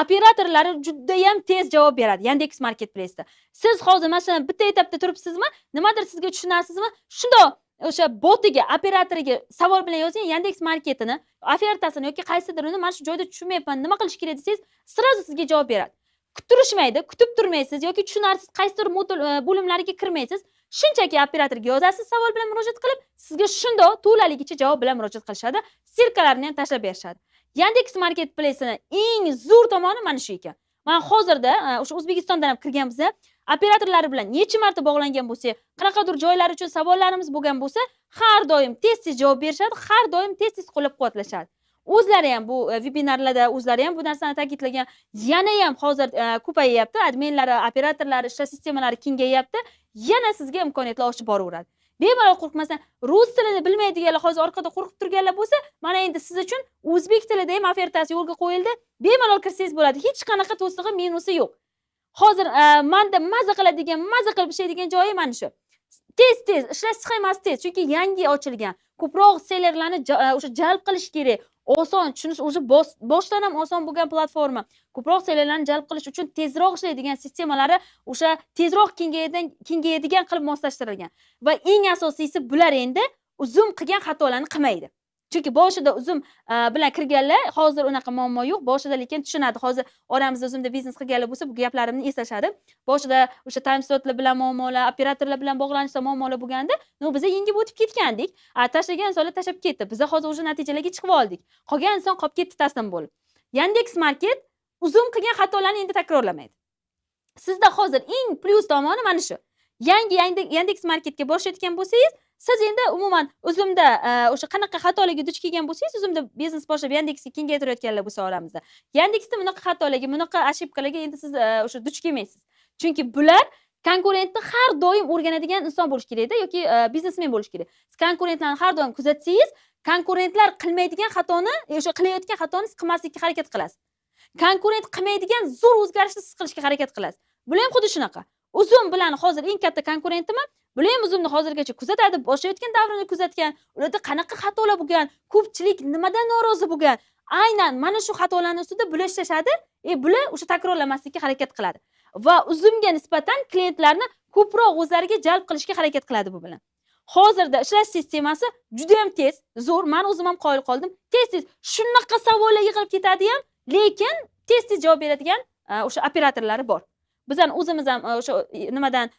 [SPEAKER 1] operatorlari juda ham tez javob beradi Yandex Marketplace'da. Siz hozir masalan bitta etapda turibsizmi, nimadir sizga tushunarsizmi? Shundoq o'sha botiga, operatoriga savol bilan yozing, Yandex Marketini, ofertasini yoki qaysidir uni mana shu joyda tushunmayapman, nima qilish kerak desangiz, sirazu sizga javob beradi. Kuttirishmaydi, kutib turmaysiz yoki tushunarsiz qaysidir modul bo'limlariga kirmaysiz. Shunchaki operatorga yozasiz savol bilan murojaat qilib, sizga shundoq to'laligicha javob bilan murojaat qilishadi. Sirkalarini ham tashlab berishadi. Yandex Marketplace'ni eng zo'r tomoni mana shu ekan. Men hozirda o'sha O'zbekistondan ham kirganmiz, operatorlari bilan necha marta bog'langan bo'lsa, qanaqadir joylar uchun savollarimiz bo'lgan bo'lsa, har doim tez-tez javob berishadi, har doim tez-tez qo'llab-quvvatlashadi. O'zlari ham bu vebinarlarda o'zlari ham bu narsani ta'kidlagan. Yana ham hozir ko'payyapti, adminlari, operatorlari, ishlash sistemalari kengayapti. Yana sizga imkoniyatlar ochib boraveradi. Bemalol qo'rqmasdan, rus tilini bilmaydiganlar hozir orqada qo'rqib turganlar bo'lsa, mana endi siz uchun o'zbek tilida ham ofertasi yo'lga qo'yildi. Bemalol kirsangiz bo'ladi. Hech qanaqa to'sig'i, minusi yo'q. Hozir menda maza qiladigan, maza qilib ishlaydigan joyi mana shu. Tez-tez ishlash sxemasi tez, chunki yangi ochilgan. Ko'proq sellerlarni o'sha jalb qilish kerak. Oson tushunish, o'sha boshdan ham oson bo'lgan platforma. Ko'proq sellerlarni jalb qilish uchun tezroq ishlaydigan sistemalari o'sha tezroq kengayadigan qilib moslashtirilgan. Va eng asosiysi bular endi uzum qilgan xatolarni qilmaydi. Chunki boshida uzum bilan kirganlar hozir unaqa muammo yo'q. Boshida lekin tushunadi. Hozir oramizda uzumda biznes qilganlar bo'lsa, bu gaplarimni eslashadi. Boshida o'sha time slotlar bilan muammolar, operatorlar bilan bog'lanishda muammolar bo'lganda, biza yengib o'tib ketgandik. Tashlagan insonlar tashlab ketdi. Biza hozir o'sha natijalarga chiqib oldik. Qolgan inson qolib ketdi taslim bo'lib. Yandex Market uzum qilgan xatolarni endi takrorlamaydi. Sizda hozir eng plyus tomoni mana shu. Yangi Yandex Marketga boshlayotgan bo'lsangiz, siz endi umuman uzumda o'sha qanaqa xatolarga duch kelgan bo'lsangiz, uzumda biznes boshlab Yandexga kengaytirayotganlar bo'lsa oramizda. Yandexda bunaqa xatolarga, bunaqa ошибкаларga endi siz o'sha duch kelmaysiz. Chunki bular konkurentni har doim o'rganadigan inson bo'lish kerak-da yoki biznesmen bo'lish kerak. Siz konkurentlarni har doim kuzatsangiz, konkurentlar qilmaydigan xatoni, o'sha qilayotgan xatoni siz qilmaslikka harakat qilasiz. Konkurent qilmaydigan zo'r o'zgarishni siz qilishga harakat qilasiz. Bular ham xuddi shunaqa. Uzum bilan hozir eng katta konkurentimman. Bular ham uzumni hozirgacha kuzatadi, boshlayotgan davrini kuzatgan. Ularda qanaqa xatolar bo'lgan, ko'pchilik nimadan norozi bo'lgan. Aynan mana shu xatolarning ustida bular ishlashadi, bular o'sha takrorlamaslikka harakat qiladi. Va uzumga nisbatan klientlarni ko'proq o'zlariga jalb qilishga harakat qiladi bu bilan. Hozirda ishlash sistemasi juda ham tez, zo'r. Men o'zim ham qoyil qoldim. Tez-tez shunaqa savollar yig'ilib ketadi ham, lekin tez-tez javob beradigan o'sha operatorlari bor. Bizdan o'zimiz ham o'sha nimadan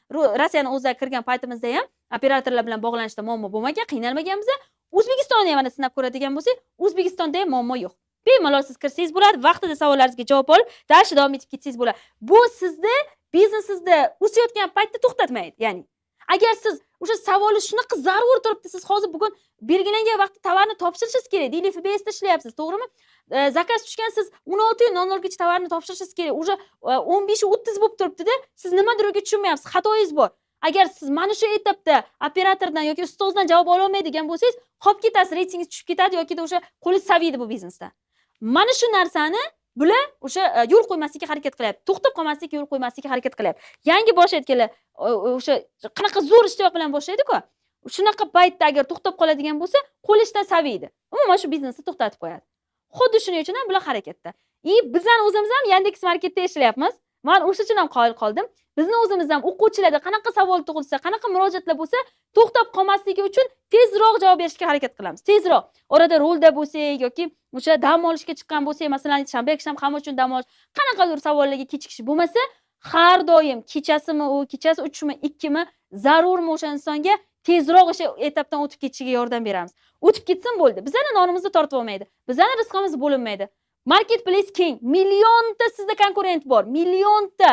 [SPEAKER 1] Rossiyani o'ziga kirgan paytimizda ham operatorlar bilan bog'lanishda muammo bo'lmagan, qiynalmaganmiz. O'zbekistonni ham sinab ko'radigan bo'lsak, O'zbekistonda ham muammo yo'q. Bemalol siz kirsangiz bo'ladi, vaqtida savollaringizga javob olib, dash davom etib ketsangiz bo'ladi. Bu sizni biznesingizda o'sayotgan paytda to'xtatmaydi. Ya'ni agar siz o'sha savolni shunaqa zarur turibdi, siz hozir bugun belgilangan vaqtda tovarni topshirishingiz kerak. Deyli FBSda ishlayapsiz, to'g'rimi? Zakaz tushgan, siz 16:00 gacha tovarni topshirishingiz kerak. O'sha 15:30 bo'lib turibdi-da, siz nimadir yo'lga tushunmayapsiz, xatoyingiz bor. Agar siz mana shu etapda operatordan yoki ustozdan javob ola olmaydigan bo'lsangiz, qolib ketasiz, reytingingiz tushib ketadi yoki o'sha qo'lingiz saviydi bu biznesda. Mana shu narsani bular o'sha yo'l qo'ymaslikka harakat qilyapti. To'xtab qolmaslikka yo'l qo'ymaslikka harakat qilyapti. Yangi boshlayotganlar o'sha qanaqa zo'r ishtiyoq bilan boshlaydi-ku. Shunaqa paytda agar to'xtab qoladigan bo'lsa, qo'lishdan saviydi. Umuman shu biznesni to'xtatib qo'yadi. Xuddi shuning uchun ham bular harakatda. Bizdan o'zimiz ham Yandex Marketda ishlayapmiz. Men o'sha uchun ham qoyil qoldim. Bizni o'zimiz ham o'quvchilarda qanaqa savol tug'ilsa, qanaqa murojaatlar bo'lsa, to'xtab qolmasligi uchun tezroq javob berishga harakat qilamiz. Tezroq. Orada rolda bo'lsak yoki o'sha dam olishga chiqqan bo'lsak, masalan, shanba yakshanba hamma uchun dam olish, qanaqadir savollarga kechikish bo'lmasa, har doim kechasimi u, kechasi 3 mi, 2 mi, zarurmi o'sha insonga tezroq o'sha etapdan o'tib ketishiga yordam beramiz. O'tib ketsin bo'ldi. Bizlarning nonimizni tortib olmaydi. Bizlarning rizqimiz bo'linmaydi. Marketplace keng, millionta sizda konkurent bor, millionta.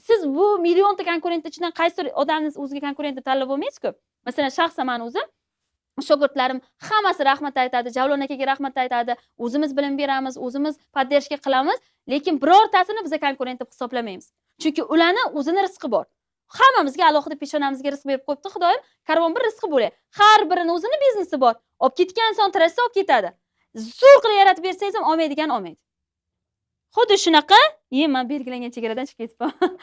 [SPEAKER 1] Siz bu millionta konkurent ichidan qaysi odamni o'ziga konkurent tanlab olmaysiz-ku. Masalan, shaxsan men o'zim shogirdlarim hammasi rahmat aytadi, Javlon akaga rahmat aytadi. O'zimiz bilim beramiz, o'zimiz poddershka qilamiz, lekin birortasini biz konkurent deb hisoblamaymiz. Chunki ularni o'zini rizqi bor. Hammamizga alohida peshonamizga rizq berib qo'yibdi Xudoyim. Karvon bir rizqi bo'ladi. Har birini o'zini biznesi bor. Olib ketgan inson tirasa olib ketadi. Zo'r qilib yaratib bersangiz ham olmaydigan olmaydi. Xuddi shunaqa, men belgilangan chegaradan chiqib ketibman.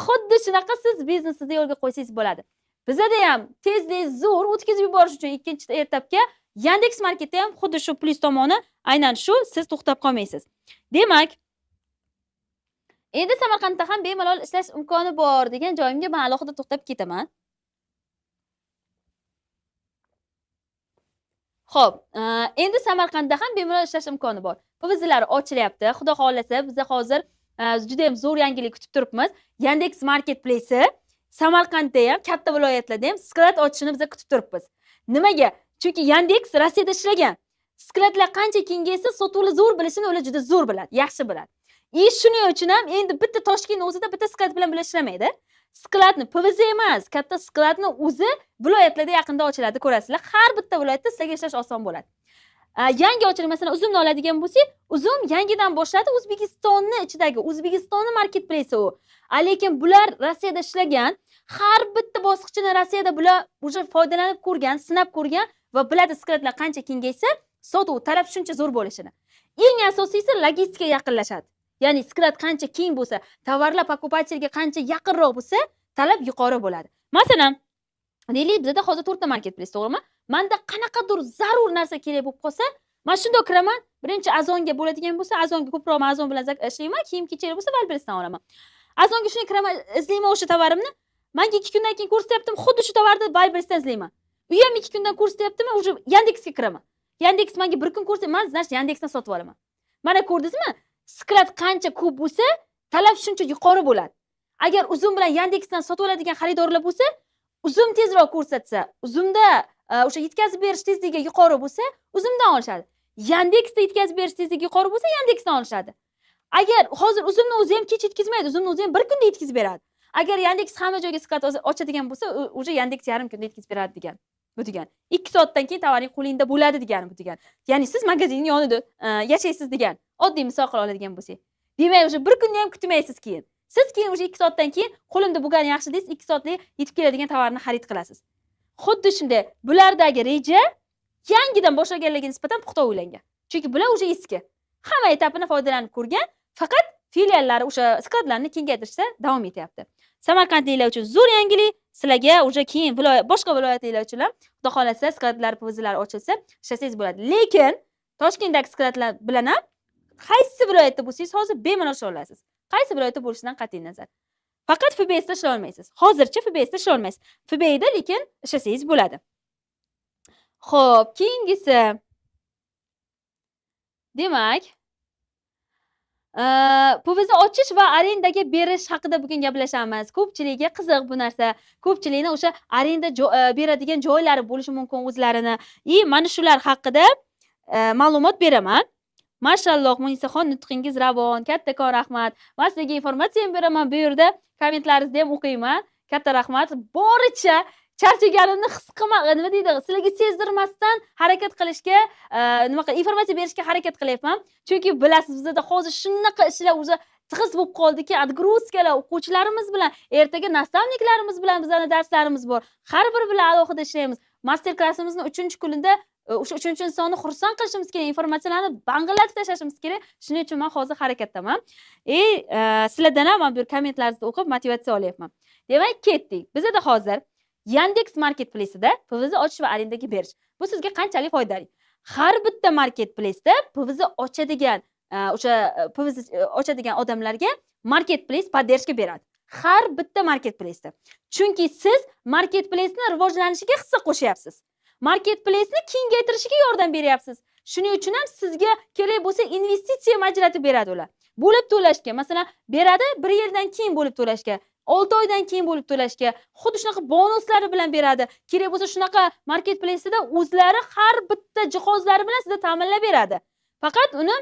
[SPEAKER 1] Xuddi shunaqa siz biznesingizni yo'lga qo'ysangiz bo'ladi. Bizada ham tezlik zo'r o'tkazib yuborish uchun ikkinchi etapga Yandex Marketda ham xuddi shu plyus tomoni aynan shu, siz to'xtab qolmaysiz. Demak, endi Samarqandda ham bemalol ishlash imkoni bor degan joyimga men alohida to'xtab ketaman. Xo'p, endi Samarqandda ham bemalol ishlash imkoni bor. PVZlar ochilyapti. Xudo xolasa, biz hozir juda ham zo'r yangilik kutib turibmiz. Yandex Marketplace Samarqandda ham, katta viloyatlarda ham sklad ochishni biz kutib turibmiz. Nimaga? Chunki Yandex Rossiyada ishlagan. Skladlar qancha kengaysa, sotuvni zo'r bilishini ular juda zo'r biladi, yaxshi biladi. Shuning uchun ham endi bitta Toshkent o'zida bitta sklad bilan ishlamaydi. Skladni PVZ emas, katta skladni o'zi viloyatlarda yaqinda ochiladi, ko'rasizlar. Har bitta viloyatda sizlarga ishlash oson bo'ladi. Yangi ochilgan, masalan, Uzumni oladigan bo'lsak, Uzum yangidan boshladi, O'zbekistonni ichidagi O'zbekistonni marketplace u. Lekin bular Rossiyada ishlagan, har bitta bosqichini Rossiyada bular o'sha foydalanib ko'rgan, sinab ko'rgan va biladi skladlar qancha kengaysa, sotuv talab shuncha zo'r bo'lishini. Eng asosiysi logistikaga yaqinlashadi. Ya'ni sklad qancha keng bo'lsa, tovarlar покупательga qancha yaqinroq bo'lsa, talab yuqori bo'ladi. Masalan, deylik, bizda hozir 4 ta marketplace, to'g'rimi? Menda qanaqadir zarur narsa kerak bo'lib qolsa, men shunday kiraman, birinchi Azonga bo'ladigan bo'lsa, Azonga ko'proq Azon bilan ishlayman, kiyim-kechak bo'lsa, Valbersdan olaman. Azonga shuni kiraman, izlayman o'sha tovarimni. Menga 2 kundan keyin ko'rsatyaptimi, xuddi shu tovarni Valbersdan izlayman. U ham 2 kundan ko'rsatyaptimi, o'sha Yandexga kiraman. Yandex menga bir kun ko'rsatsa, men значит Yandexdan sotib olaman. Mana ko'rdingizmi? Sklad qancha ko'p bo'lsa, talab shuncha yuqori bo'ladi. Agar Uzum bilan Yandexdan sotib oladigan xaridorlar bo'lsa, Uzum tezroq ko'rsatsa, Uzumda o'sha yetkazib berish tezligi yuqori bo'lsa, Uzumdan olishadi. Yandexda yetkazib berish tezligi yuqori bo'lsa, Yandexdan olishadi. Agar hozir Uzumni o'zi ham kech yetkazmaydi, Uzumni o'zi ham bir kunda yetkazib beradi. Agar Yandex hamma joyga sklad ochadigan bo'lsa, o'sha Yandex yarim kunda yetkazib beradi degan. Bu degan. 2 soatdan keyin tovaring qo'lingizda bo'ladi degani bu degan. Ya'ni siz magazinning yonida yashaysiz degan. Oddiy misol qila oladigan bo'lsak. Demak, o'sha bir kunni ham kutmaysiz keyin. Siz keyin o'sha 2 soatdan keyin qo'limda bo'lgani yaxshi deysiz, 2 soatda yetib keladigan tovarni xarid qilasiz. Xuddi shunday bulardagi reja yangidan boshlaganlarga nisbatan puxta o'ylangan. Chunki bular o'sha eski. Hamma etapini foydalanib ko'rgan, faqat filiallari o'sha skladlarni kengaytirishda davom etyapti. Samarqandliklar uchun zo'r yangilik, sizlarga o'sha keyin boshqa viloyatliklar uchun ham xudo xolasa skladlar, PVZlar ochilsa, ishlasangiz bo'ladi. Lekin Toshkentdagi skladlar bilan ham qaysi viloyatda bo'lsangiz, hozir bemalol ishlay olasiz. Qaysi viloyatda bo'lishidan qat'iy nazar. Faqat FBSda ishlay olmaysiz. Hozircha FBSda ishlay olmaysiz. FB'da lekin ishlasangiz bo'ladi. Xo'p, keyingisi. Demak, PVZ ochish va arendaga berish haqida bugun gaplashamiz. Ko'pchilikga qiziq bu narsa. Ko'pchilikni o'sha arenda beradigan joylari bo'lishi mumkin o'zlarini. Mana shular haqida ma'lumot beraman. Mashalloh, Munisaxon, nutqingiz ravon. Kattakon rahmat. Men sizga informatsiya ham beraman. Bu yerda kommentlaringizni ham o'qiyman. Katta rahmat. Boricha charchaganimni his qilmay, nima deydi, sizlarga sezdirmasdan harakat qilishga, informatsiya berishga harakat qilyapman. Chunki bilasiz, bizda hozir shunaqa ishlar o'zi tig'iz bo'lib qoldiki, odgruzkalar o'quvchilarimiz bilan, ertaga nastavniklarimiz bilan bizning darslarimiz bor. Har biri bilan alohida ishlaymiz. Master klassimizning 3-kunida o'sha 3-insonni xursand qilishimiz kerak, informatsiyalarni bang'illatib tashlashimiz kerak. Shuning uchun men hozir harakatdaman. Sizlardan ham men bu kommentlaringizni o'qib motivatsiya olyapman. Demak, ketdik. Bizda hozir Yandex Marketplace'da PVZ ochish va arendaga berish. Bu sizga qanchalik foydali? Har bitta marketplace'da PVZ ochadigan o'sha PVZ ochadigan odamlarga marketplace podдержка beradi. Har bitta marketplace'da. Chunki siz marketplace'ni rivojlanishiga hissa qo'shyapsiz. Marketplace'ni kengaytirishiga yordam beryapsiz. Shuning uchun ham sizga kerak bo'lsa investitsiya ajratib beradi ular. Bo'lib to'lashga, masalan, beradi 1 yildan keyin bo'lib to'lashga, 6 oydan keyin bo'lib to'lashga, xuddi shunaqa bonuslari bilan beradi. Kerak bo'lsa shunaqa marketplace'da o'zlari har bitta jihozlari bilan sizga ta'minlab beradi. Faqat uni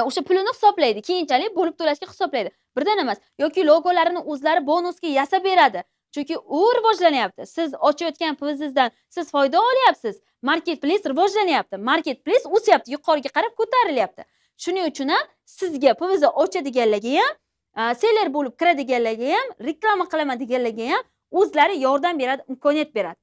[SPEAKER 1] o'sha pulini hisoblaydi, keyinchalik bo'lib to'lashga hisoblaydi. Birdan emas, yoki logolarini o'zlari bonusga yasab beradi. Chunki u rivojlanyapti. Siz ochayotgan PVZdan siz foyda olyapsiz. Marketplace rivojlanyapti. Marketplace o'syapti, yuqoriga qarab ko'tarilyapti. Shuning uchun ham sizga PVZ ochadiganlarga ham, seller bo'lib kiradiganlarga ham, reklama qilaman deganlarga ham o'zlari yordam beradi, imkoniyat beradi.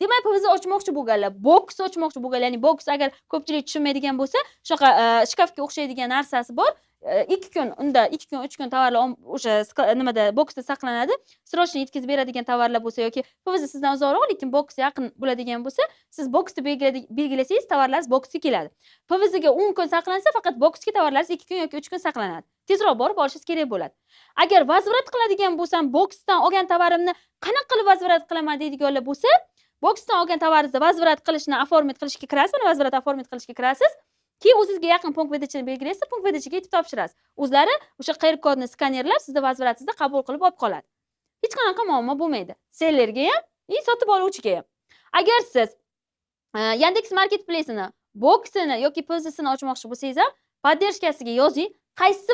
[SPEAKER 1] Demak, PVZ ochmoqchi bo'lganlar, box ochmoqchi bo'lganlar, ya'ni box agar ko'pchilik tushunmaydigan bo'lsa, shunaqa shkafga o'xshaydigan narsasi bor. 2 kun, unda 2 kun, 3 kun tovarlar o'sha nimada boksda saqlanadi. Srochni yetkazib beradigan tovarlar bo'lsa yoki PVZ sizdan uzoqroq, lekin boks yaqin bo'ladigan bo'lsa, siz boksda belgilasangiz, tovarlaringiz boksga keladi. PVZga 10 kun saqlansa, faqat boksga tovarlaringiz 2 kun yoki 3 kun saqlanadi. Tezroq borib olishingiz kerak bo'ladi. Agar vazvirat qiladigan bo'lsam, boksdan olgan tovarimni qanaqa qilib vazvirat qilaman deydiganlar bo'lsa, boksdan olgan tovaringizni vazvirat qilishni оформить qilishga kirasiz, uni vazvirat оформить qilishga kirasiz. Keyin o'zingizga yaqin punkt VDChni belgilaysiz, punkt VDCga yetib topshirasiz. O'zlari o'sha QR kodni skanerlab sizni vazviratingizni qabul qilib olib qoladi. Hech qanaqa muammo bo'lmaydi. Sellerga ham, sotib oluvchiga ham. Agar siz Yandex Marketplace'ini, boksini yoki PVZ'sini ochmoqchi bo'lsangiz ham, podдержкasiga yozing. Qaysi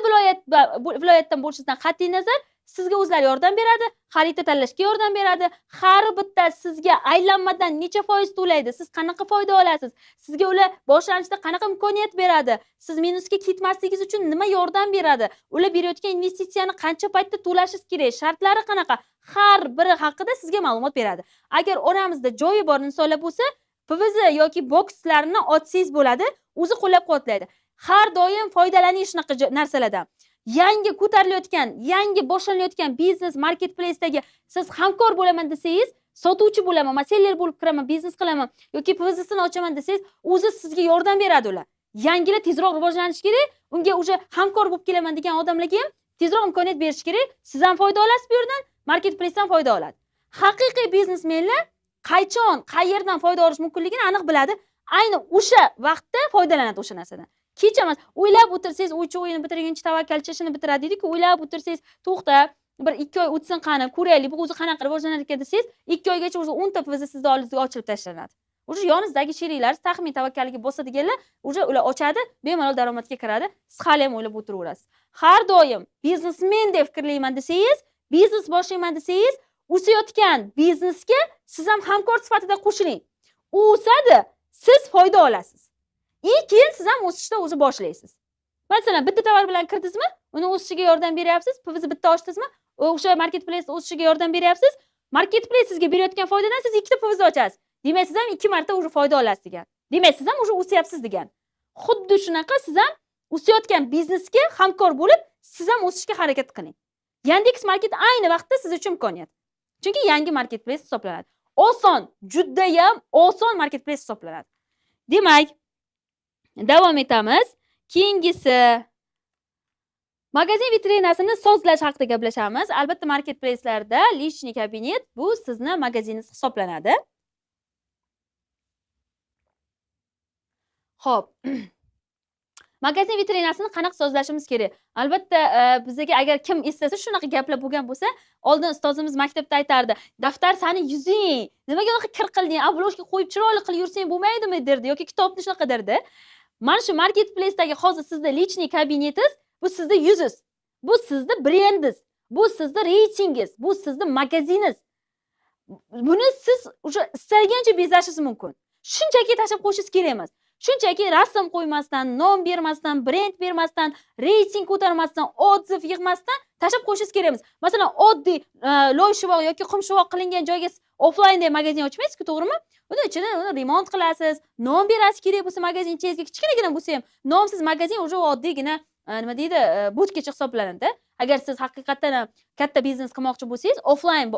[SPEAKER 1] viloyatdan bo'lishidan qat'iy nazar sizga o'zlari yordam beradi, xarita tanlashga yordam beradi. Har bitta sizga aylanmadan necha foiz to'laydi, siz qanaqa foyda olasiz, sizga ular boshlanishda qanaqa imkoniyat beradi, siz minusga ketmasligingiz uchun nima yordam beradi, ular berayotgan investitsiyani qancha paytda to'lashingiz kerak, shartlari qanaqa, har biri haqida sizga ma'lumot beradi. Agar oramizda joyi bor insonlar bo'lsa, PVZ yoki bokslarni ochsangiz bo'ladi, o'zi qo'llab-quvvatlaydi. Har doim foydalaning shunaqa narsalardan. Yangi ko'tarilayotgan, yangi boshlanayotgan biznes marketplace'dagi siz hamkor bo'laman desangiz, sotuvchi bo'laman, men seller bo'lib kiraman, biznes qilaman yoki PVZsini ochaman desangiz, o'zi sizga yordam beradi ular. Yangilar tezroq rivojlanishi kerak, unga o'sha hamkor bo'lib kelaman degan odamlarga ham tezroq imkoniyat berish kerak. Siz ham foyda olasiz bu yerdan, marketplace'dan foyda oladi. Haqiqiy biznesmenlar qachon, qayerdan foyda olish mumkinligini aniq biladi. Ayni o'sha vaqtda foydalanadi o'sha narsadan. Kecha emas, o'ylab o'tirsangiz, o'ychi o'yini bitirguncha tavakkalchi ishini bitiradi deydi-ku, o'ylab o'tirsangiz, to'xta, bir 2 oy o'tsin qani, ko'raylik, bu o'zi qanaqa rivojlanar ekan desangiz, 2 oygacha o'zi 10 ta PVZ sizning oldingizga ochilib tashlanadi. O'sha yoningizdagi sheriklar taxmin tavakkaliga bosadiganlar, o'sha ular ochadi, bemalol daromadga kiradi. Siz hali ham o'ylab o'tiraverasiz. Har doim biznesmen deb fikrlayman desangiz, biznes boshlayman desangiz, o'sayotgan biznesga siz ham hamkor sifatida qo'shiling. U o'sadi, siz foyda olasiz. Keyin siz ham o'sishda o'zi boshlaysiz. Masalan, bitta tovar bilan kirdingizmi? Uni o'sishiga yordam beryapsiz. PVZ bitta ochdingizmi? O'sha marketplace o'sishiga yordam beryapsiz. Marketplace sizga berayotgan foydadan siz 2 ta PVZ ochasiz. Demak, siz ham 2 marta o'sha foyda olasiz degan. Demak, siz ham o'sha o'syapsiz degan. Xuddi shunaqa siz ham o'sayotgan biznesga hamkor bo'lib, siz ham o'sishga harakat qiling. Yandex Market ayni vaqtda siz uchun imkoniyat. Chunki yangi marketplace hisoblanadi. Oson, juda ham oson marketplace hisoblanadi. Demak, davom etamiz. Keyingisi magazin vitrinasini sozlash haqida gaplashamiz. Albatta, marketplace'larda lishniy kabinet bu sizni magaziningiz hisoblanadi. Xo'p. Magazin vitrinasini qanaqa sozlashimiz kerak? Albatta, bizga agar kim eslasa shunaqa gaplar bo'lgan bo'lsa, oldin ustozimiz maktabda aytardi. Daftar sani yuzing, nimaga unaqa kir qilding? Obloshka qo'yib chiroyli qilib yursang bo'lmaydimi derdi yoki kitobni shunaqa derdi. Mana shu marketplace'dagi hozir sizda lishniy kabinetingiz, bu sizda yuzingiz. Bu sizda brendingiz, bu sizda reytingingiz, bu sizda magaziningiz. Buni siz o'sha istagancha bezashingiz mumkin. Shunchaki tashlab qo'yishingiz kerak emas. Shunchaki rasm qo'ymasdan, nom bermasdan, brend bermasdan, reyting ko'tarmasdan, otziv yig'masdan tashlab qo'yishingiz kerak emas. Masalan, oddiy loyshivoq yoki qumshivoq qilingan joyga offline deb magazin ochmaysiz-ku, to'g'rimi? Uni ichini remont qilasiz, nom berasiz kerak bo'lsa magazin ichingizga kichkinagina bo'lsa ham, nomsiz magazin o'sha oddiygina nima deydi, budkacha hisoblanadi. Agar siz haqiqatan katta biznes qilmoqchi bo'lsangiz, offline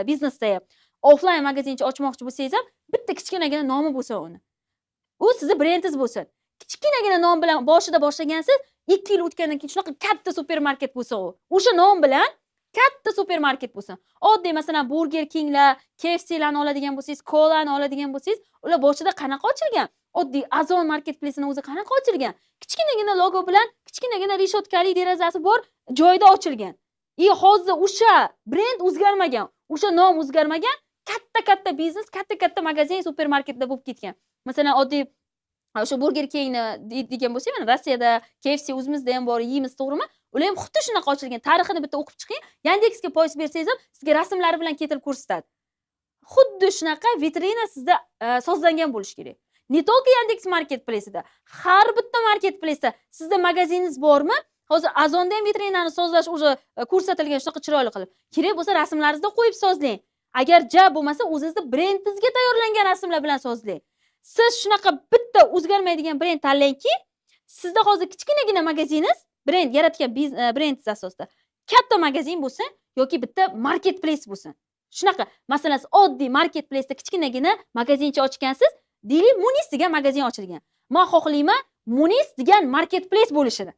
[SPEAKER 1] biznesda ham, offline magazincha ochmoqchi bo'lsangiz ham, bitta kichkinagina nomi bo'lsa uni. U sizni brendingiz bo'lsin. kichkinagina nom bilan boshida boshlagansiz, 2 yil o'tgandan keyin shunaqa katta supermarket bo'lsin u. O'sha nom bilan katta supermarket bo'lsin. Oddiy masalan Burger Kinglar, KFClarni oladigan bo'lsangiz, Cola'ni oladigan bo'lsangiz, ular boshida qanaqa ochilgan? Oddiy Azon marketplace'ning o'zi qanaqa ochilgan? Kichkinagina logo bilan, kichkinagina reshotkali derazasi bor joyda ochilgan. Hozir o'sha brend o'zgarmagan, o'sha nom o'zgarmagan, katta biznes, katta magazin, supermarketlar bo'lib ketgan. Masalan, oddiy o'sha Burger Kingni degan bo'lsak, mana Rossiyada KFC o'zimizda ham bor, yeymiz, to'g'rimi? Ular ham xuddi shunaqa ochilgan. Tarixini bitta o'qib chiqing. Yandexsga poyez bersangiz ham sizga rasmlari bilan keltirib ko'rsatadi. Xuddi shunaqa vitrina sizda sozlangan bo'lishi kerak. Ne только Yandex marketplace'ida, har bitta marketplace'da sizda magaziningiz bormi? Hozir Azonda ham vitrinani sozlash o'zi ko'rsatilgan shunaqa chiroyli qilib. Kerak bo'lsa rasmlaringizni qo'yib sozlang. Agar ja bo'lmasa o'zingizning brendingizga tayyorlangan rasmlar bilan sozlang. Siz shunaqa bitta o'zgarmaydigan brend tanlangki, sizda hozir kichkinagina magaziningiz, brend yaratgan brendingiz asosida katta magazin bo'lsin yoki bitta marketplace bo'lsin. Shunaqa, masalan, oddiy marketplace'da kichkinagina magazincha ochgansiz, deylik Munis degan magazin ochilgan. Men xohlayman Munis degan marketplace bo'lishini.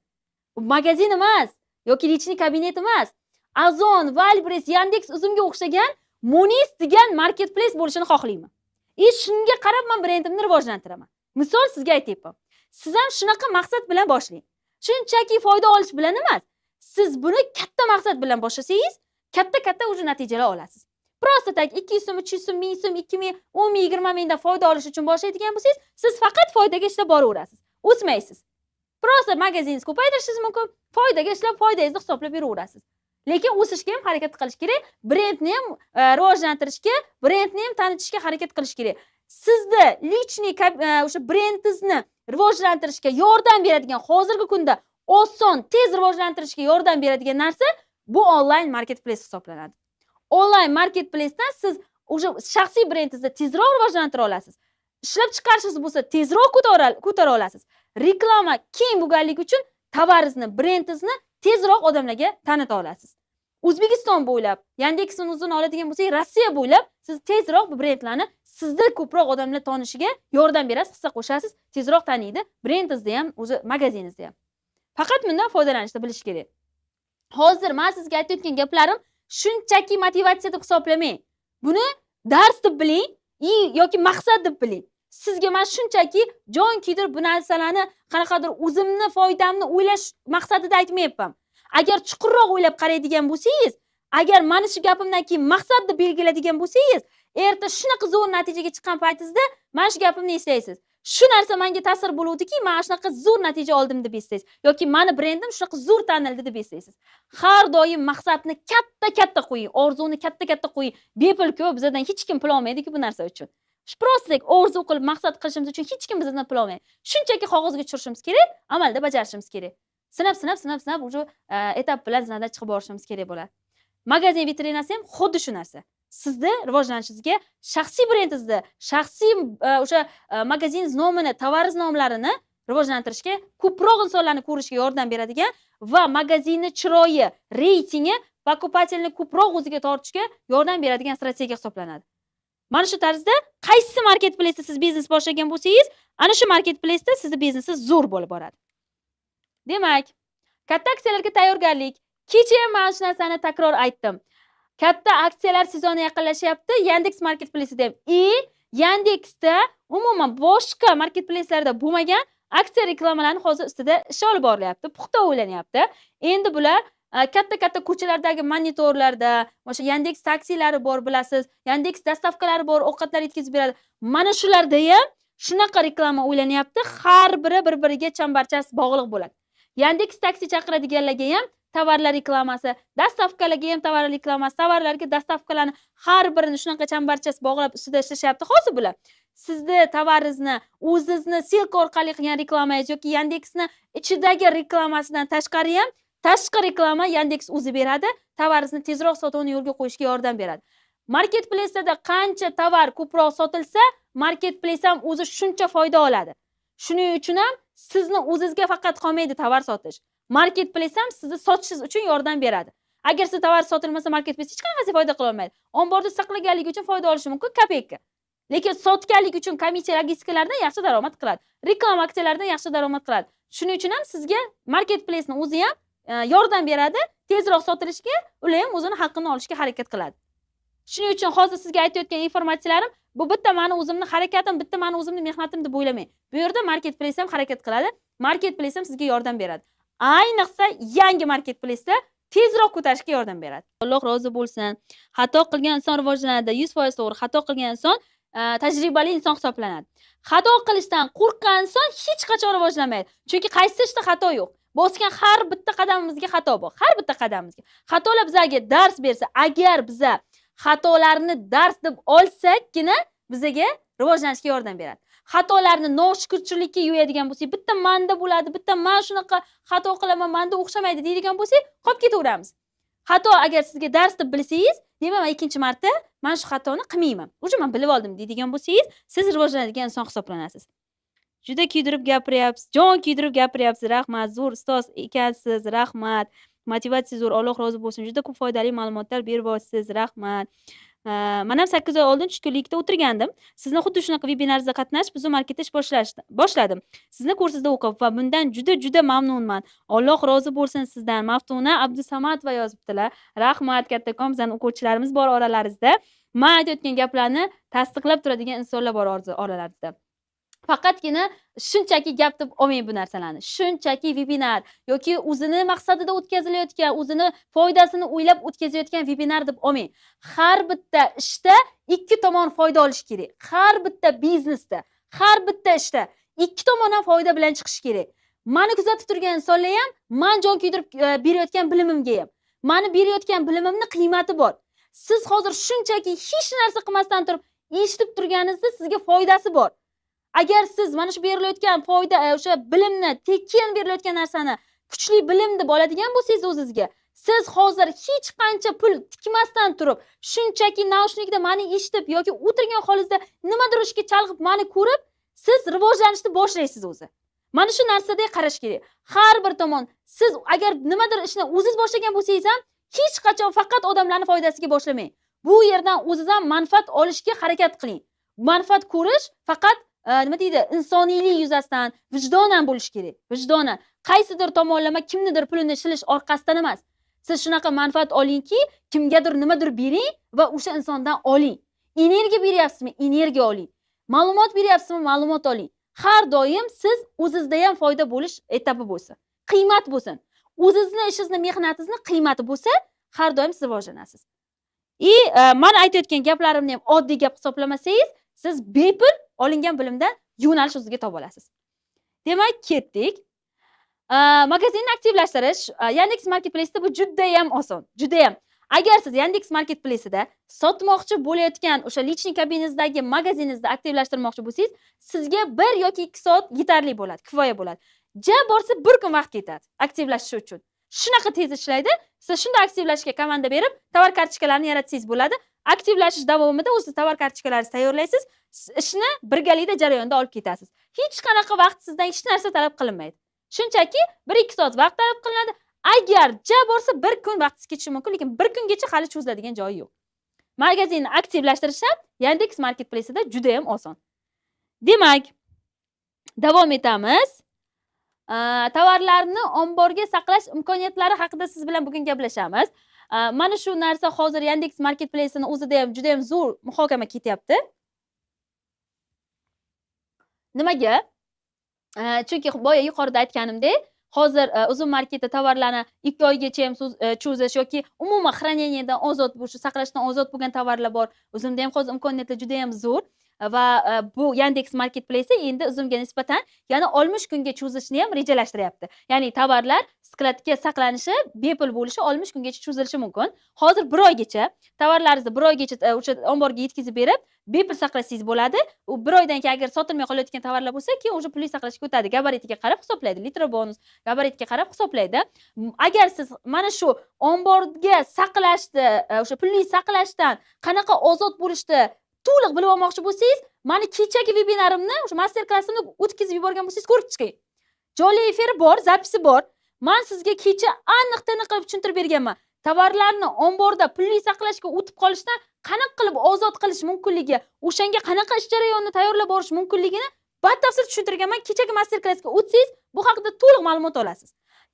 [SPEAKER 1] Magazin emas yoki lichniy kabinet emas. Azon, Wildberries, Yandex o'zimga o'xshagan Munis degan marketplace bo'lishini xohlayman. Shunga qarab men brendimni rivojlantiraman. Misol sizga aytayapman. Siz ham shunaqa maqsad bilan boshlang. Shunchaki foyda olish bilan emas. Siz buni katta maqsad bilan boshlasangiz, katta o'zi natijalar olasiz. Prosta tak 200 so'm, 300 so'm, 1000 so'm, 2000, 10 ming, 20 mingdan foyda olish uchun boshlaydigan bo'lsangiz, siz faqat foydaga ishlab boraverasiz. O'smaysiz. Prosta magaziningizni ko'paytirishingiz mumkin, foydaga ishlab foydangizni hisoblab yuraverasiz. Lekin o'sishga ham harakat qilish kerak, brendni ham rivojlantirishga, brendni ham tanitishga harakat qilish kerak. Sizda lichniy o'sha brendingizni rivojlantirishga yordam beradigan, hozirgi kunda oson, tez rivojlantirishga yordam beradigan narsa bu onlayn marketplace hisoblanadi. Onlayn marketplace'dan siz o'sha shaxsiy brendingizni tezroq rivojlantira olasiz. Ishlab chiqarishingiz bo'lsa, tezroq ko'tara olasiz. Reklama keng bo'lganligi uchun tovaringizni, brendingizni tezroq odamlarga tanita olasiz. O'zbekiston bo'ylab, Yandex'ni o'zini oladigan bo'lsangiz, Rossiya bo'ylab siz tezroq bu brendlarni sizda ko'proq odamlar tanishiga yordam berasiz, hissa qo'shasiz, tezroq taniydi, brendingizda ham, o'zi magaziningizda ham. Faqat bundan foydalanishni bilish kerak. Hozir men sizga aytayotgan gaplarim shunchaki motivatsiya deb hisoblamang. Buni dars deb biling yoki maqsad deb biling. Sizga men shunchaki jon kuydirib bu narsalarni qanaqadir o'zimni foydamni o'ylash maqsadida aytmayapman. Agar chuqurroq o'ylab qaraydigan bo'lsangiz, agar mana shu gapimdan keyin maqsadni belgiladigan bo'lsangiz, erta shunaqa zo'r natijaga chiqqan paytingizda mana shu gapimni eslaysiz. Shu narsa menga ta'sir bo'luvdiki, men shunaqa zo'r natija oldim deb eslaysiz yoki meni brendim shunaqa zo'r tanildi deb eslaysiz. Har doim maqsadni katta qo'ying, orzuni katta qo'ying. Bepul-ku bizdan hech kim pul olmaydi-ku bu narsa uchun. Prostlik orzu qilib maqsad qilishimiz uchun hech kim bizdan pul olmaydi. Shunchaki qog'ozga tushirishimiz kerak, amalda bajarishimiz kerak. Sinab o'sha etap bilan zinada chiqib borishimiz kerak bo'ladi. Magazin vitrinasi ham xuddi shu narsa. Sizni rivojlanishingizga, shaxsiy brendingizni, shaxsiy o'sha magaziningiz nomini, tovaringiz nomlarini rivojlantirishga, ko'proq insonlarni ko'rishga yordam beradigan va magazinni chiroyi, reytingi, покупательni ko'proq o'ziga tortishga yordam beradigan strategiya hisoblanadi. Mana shu tarzda qaysi marketplace'da siz biznes boshlagan bo'lsangiz, ana shu marketplace'da sizning biznesingiz zo'r bo'lib boradi. Demak, katta aksiyalarga tayyorgarlik. Kecha ham mana shu narsani takror aytdim. Katta aksiyalar sezoni yaqinlashyapti. Yandex marketplace'ida ham. Yandexda umuman boshqa marketplace'larda bo'lmagan aksiya reklamalarni hozir ustida ish olib borilyapti, puxta o'ylanyapti. Endi bular katta ko'chalardagi monitorlarda, o'sha Yandex taksilari bor bilasiz, Yandex dastavkalari bor, ovqatlar yetkazib beradi. Mana shularda ham shunaqa reklama o'ylanyapti. Har biri bir-biriga chambarchas bog'liq bo'ladi. Yandex taksi chaqiradiganlarga ham tovarlar reklamasi, dastavkalarga ham tovarlar reklamasi, tovarlarga dastavkalarni har birini shunaqa chambarchas bog'lab ustida ishlashyapti hozir bular. Sizni tovaringizni, o'zingizni silka orqali qilgan reklamangiz yoki Yandexni ichidagi reklamasidan tashqari ham tashqi reklama Yandex o'zi beradi, tovaringizni tezroq sotuvni yo'lga qo'yishga yordam beradi. Marketplace'da qancha tovar ko'proq sotilsa, marketplace ham o'zi shuncha foyda oladi. Shuning uchun ham sizni o'zingizga faqat qolmaydi tovar sotish. Marketplace ham sizni sotishingiz uchun yordam beradi. Agar siz tovar sotilmasa, marketplace hech qanday foyda qila olmaydi. Omborda saqlaganligi uchun foyda olishi mumkin kopeyka. Lekin sotganlik uchun komissiya logistiklardan yaxshi daromad qiladi. Reklama aksiyalaridan yaxshi daromad qiladi. Shuning uchun ham sizga marketplacening o'zi ham yordam beradi. Tezroq sotilishga, ular ham o'zini haqqini olishga harakat qiladi. Shuning uchun hozir sizga aytayotgan informatsiyalarim bu bitta meni o'zimni harakatim, bitta meni o'zimni mehnatim deb o'ylamang. Bu yerda marketplace ham harakat qiladi. Marketplace ham sizga yordam beradi. Ayniqsa yangi marketplace'da tezroq ko'tarishga yordam beradi. Alloh rozi bo'lsin. Xato qilgan inson rivojlanadi. 100% to'g'ri. Xato qilgan inson tajribali inson hisoblanadi. Xato qilishdan qo'rqqan inson hech qachon rivojlanmaydi. Chunki qaysi ishda xato yo'q. Bosgan har bitta qadamimizga xato bor. Har bitta qadamimizga. Xatolar bizga dars bersa, agar biza xatolarni dars deb olsakkina bizga rivojlanishga yordam beradi. Xatolarni noshukrchilikka yo'yadigan bo'lsak, bitta menda bo'ladi, bitta men shunaqa xato qilaman, menda o'xshamaydi deydigan bo'lsak, qolib ketaveramiz. Xato agar sizga dars deb bilsangiz, demak ikkinchi marta men shu xatoni qilmayman. O'sha men bilib oldim deydigan bo'lsangiz, siz rivojlanadigan inson hisoblanasiz. Juda kuydirib gapiryapsiz, jon kuydirib gapiryapsiz. Rahmat, zo'r ustoz ekansiz. Rahmat. Motivatsiya zo'r. Alloh rozi bo'lsin. Juda ko'p foydali ma'lumotlar berib olasiz. Rahmat. Men ham 8 oy oldin tushkunlikda o'tirgandim. Sizni xuddi shunaqa webinaringizda qatnashib, o'zim marketda ish boshladim. Sizni kursingizda o'qib va bundan juda mamnunman. Alloh rozi bo'lsin sizdan. Maftuna Abdusamatova yozibdilar. Rahmat kattakon, bizning o'quvchilarimiz bor oralaringizda. Men aytayotgan gaplarni tasdiqlab turadigan insonlar bor oralaringizda. Faqatgina shunchaki gap deb olmang bu narsalarni. Shunchaki webinar yoki o'zini maqsadida o'tkazilayotgan, o'zini foydasini o'ylab o'tkazayotgan webinar deb olmang. Har bitta ishda ikki tomon foyda olish kerak. Har bitta biznesda, har bitta ishda ikki tomondan foyda bilan chiqish kerak. Meni kuzatib turgan insonlar ham men jon kuydirib berayotgan bilimimga ham, meni berayotgan bilimimning qiymati bor. Siz hozir shunchaki hech narsa qilmasdan turib eshitib turganingizda sizga foydasi bor. Agar siz mana shu berilayotgan foyda, o'sha bilimni, tekin berilayotgan narsani kuchli bilim deb oladigan bo'lsangiz o'zingizga, siz hozir hech qancha pul tikmasdan turib, shunchaki naushnikda meni eshitib yoki o'tirgan holingizda nimadir ishga chalg'ib meni ko'rib, siz rivojlanishni boshlaysiz o'zi. Mana shu narsaga qarash kerak. Har bir tomon siz agar nimadir ishni o'zingiz boshlagan bo'lsangiz ham, hech qachon faqat odamlarning foydasiga boshlamang. Bu yerdan o'zingiz ham manfaat olishga harakat qiling. Manfaat ko'rish faqat nima deydi, insoniylik yuzasidan vijdonan bo'lish kerak. Vijdonan. Qaysidir tomonlama kimnidir pulini shilish orqasidan emas. Siz shunaqa manfaat olingki, kimgadir nimadir bering va o'sha insondan oling. Energiya beryapsizmi? Energiya oling. Ma'lumot beryapsizmi? Ma'lumot oling. Har doim siz o'zingizda ham foyda bo'lish etapi bo'lsin. Qiymat bo'lsin. O'zingizni ishingizni, mehnatingizni qiymati bo'lsa, har doim siz rivojlanasiz. Men aytayotgan gaplarimni ham oddiy gap hisoblamasangiz, siz bepul olingan bilimdan yo'nalish o'zingizga topa olasiz. Demak, ketdik. Magazinni aktivlashtirish Yandex Marketplace'da bu juda ham oson, juda ham. Agar siz Yandex Marketplace'da sotmoqchi bo'layotgan o'sha lichniy kabiningizdagi magaziningizda aktivlashtirmoqchi bo'lsangiz, sizga 1 yoki 2 soat yetarli bo'ladi, kifoya bo'ladi. Ja borsa 1 kun vaqt ketadi aktivlashish uchun. Shunaqa tez ishlaydi. Siz shunday aktivlashga komanda berib, tovar kartochkalarini yaratsangiz bo'ladi. Aktivlashish davomida o'z tovar kartochkalaringizni tayyorlaysiz, ishni birgalikda jarayonda olib ketasiz. Hech qanaqa vaqt sizdan hech narsa talab qilinmaydi. Shunchaki 1-2 soat vaqt talab qilinadi. Agar ja borsa 1 kun vaqtingiz ketishi mumkin, lekin 1 kungacha hali cho'ziladigan joyi yo'q. Magazinni aktivlashtirish ham Yandex Marketplace'da juda ham oson. Demak, davom etamiz. Tovarlarni omborga saqlash imkoniyatlari haqida siz bilan bugun gaplashamiz. Mana shu narsa hozir Yandex Marketplace'ning o'zida ham juda ham zo'r muhokama ketyapti. Nimaga? Chunki boya yuqorida aytganimdek, hozir uzun marketda tovarlarni 2 oygacha ham cho'zish yoki umuman xraneniyadan ozod bo'lish, saqlashdan ozod bo'lgan tovarlar bor. O'zimda ham hozir imkoniyatlar juda ham zo'r. Va bu Yandex Marketplace endi o'zimga nisbatan yana 60 kunga cho'zishni ham rejalashtiryapti. Ya'ni tovarlar skladga saqlanishi bepul bo'lishi 60 kungacha cho'zilishi mumkin. Hozir 1 oygacha tovarlaringizni 1 oygacha o'sha omborga yetkazib berib, bepul saqlasangiz bo'ladi. U 1 oydan keyin agar sotilmay qolayotgan tovarlar bo'lsa, keyin o'sha pulli saqlashga o'tadi. Gabaritiga qarab hisoblaydi, litr bonus gabaritga qarab hisoblaydi. Agar siz mana shu omborga saqlashni, o'sha pulli saqlashdan qanaqa ozod bo'lishni to'liq bilib olmoqchi bo'lsangiz, meni kechagi webinarimni, o'sha master klassimni o'tkazib yuborgan bo'lsangiz ko'rib chiqing. Jonli efiri bor, zapisi bor. Men sizga kecha aniq-taniq qilib tushuntirib berganman. tovarlarni omborda pulli saqlashga o'tib qolishdan qanaqa qilib ozod qilish mumkinligi, o'shanga qanaqa ish jarayonini tayyorlab borish mumkinligini batafsil tushuntirganman. Kechagi master klassga o'tsangiz, bu haqida to'liq ma'lumot olasiz.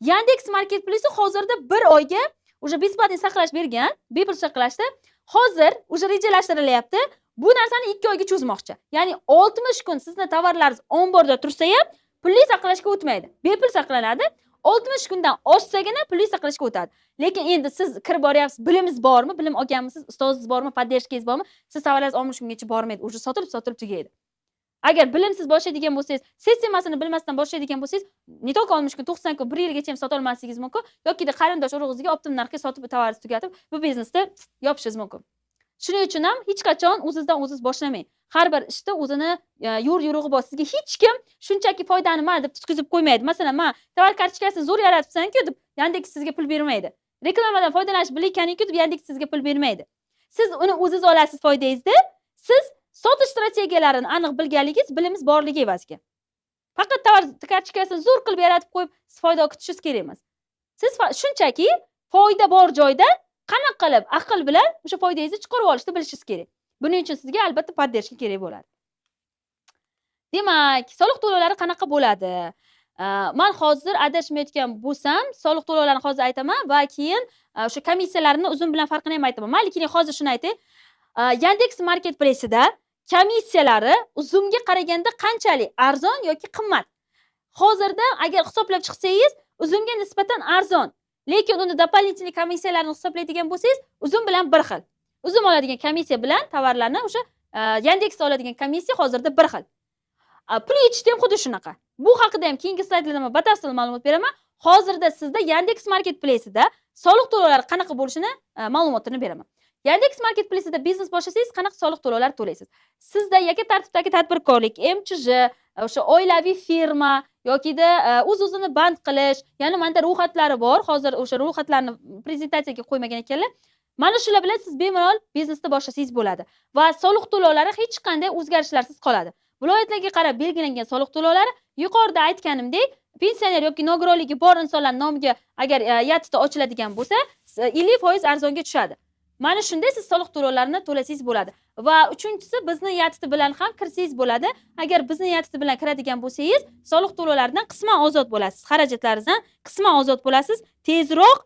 [SPEAKER 1] Yandex Marketplace hozirda 1 oyga o'sha besplatniy saqlash bergan, bepul saqlashda. Hozir o'sha rejalashtirilyapti. Bu narsani 2 oyga cho'zmoqchi. Ya'ni 60 kun sizni tovarlaringiz omborda tursa ham, pulli saqlashga o'tmaydi. Bepul saqlanadi. 60 kundan oshsagina pulli saqlashga o'tadi. Lekin endi siz kirib boryapsiz, bilimingiz bormi, bilim olganmisiz, ustozingiz bormi, poddershkangiz bormi, siz tovarlaringiz 60 kungacha bormaydi. O'sha sotilib tugaydi. Agar bilimsiz boshlaydigan bo'lsangiz, sistemasini bilmasdan boshlaydigan bo'lsangiz, ne to'q 60 kun, 90 kun, 1 yilgacha ham sota olmasligingiz mumkin, yoki qarindosh urug'ingizga optim narxga sotib tovaringizni tugatib, bu biznesda yopishingiz mumkin. Shuning uchun ham hech qachon o'zingizdan o'zingiz boshlamang. Har bir ishda o'zini yurug'i bor. Sizga hech kim shunchaki foydani mana deb tutkizib qo'ymaydi. Masalan, men tovar kartochkasini zo'r yaratibsan-ku deb Yandex sizga pul bermaydi. Reklamadan foydalanish bilayotganingiz deb Yandex sizga pul bermaydi. Siz uni o'zingiz olasiz foydangizda. Siz sotish strategiyalarini aniq bilganligingiz, bilimiz borligi evaziga. Faqat tovar kartochkasini zo'r qilib yaratib qo'yib, siz foyda kutishingiz kerak emas. Siz shunchaki foyda bor joyda qanaqa qilib aql bilan o'sha foydangizni chiqarib olishni bilishingiz kerak. Buning uchun sizga albatta poddershka kerak bo'ladi. Demak, soliq to'lovlari qanaqa bo'ladi? Men hozir adashmayotgan bo'lsam, soliq to'lovlarini hozir aytaman va keyin o'sha komissiyalarni uzun bilan farqini ham aytaman. Lekin hozir shuni aytay. Yandex Marketplace'da komissiyalari uzumga qaraganda qanchalik arzon yoki qimmat? Hozirda agar hisoblab chiqsangiz, uzumga nisbatan arzon. Lekin uni дополнительный komissiyalarini hisoblaydigan bo'lsangiz, uzum bilan bir xil. Uzum oladigan komissiya bilan tovarlarni o'sha Yandexda oladigan komissiya hozirda bir xil. Pul yechishda ham xuddi shunaqa. Bu haqida ham keyingi slaydlarda batafsil ma'lumot beraman. Hozirda sizda Yandex Marketplace'da soliq to'lovlari qanaqa bo'lishini ma'lumotini beraman. Yandex Marketplace'da biznes boshlasangiz, qanaqa soliq to'lovlari to'laysiz? Sizda yakka tartibdagi tadbirkorlik, MChJ, o'sha oilaviy firma yokida o'z-o'zini band qilish, ya'ni menda ro'yxatlari bor. Hozir o'sha ro'yxatlarni prezentatsiyaga qo'ymagan ekanlar. Mana shular bilan siz bemalol biznesni boshlasangiz bo'ladi va soliq to'lovlari hech qanday o'zgarishlarsiz qoladi. Viloyatlarga qarab belgilangan soliq to'lovlari yuqorida aytganimdek, pensioner yoki nogironligi bor insonlar nomiga agar yatida ochiladigan bo'lsa, 50% arzonga tushadi. Mana shunday siz soliq to'lovlarini to'lasangiz bo'ladi. Va uchinchisi, bizni yatiti bilan ham kirsangiz bo'ladi. Agar bizni yatiti bilan kiradigan bo'lsangiz, soliq to'lovlaridan qisman ozod bo'lasiz. Xarajatlaringizdan qisman ozod bo'lasiz. Tezroq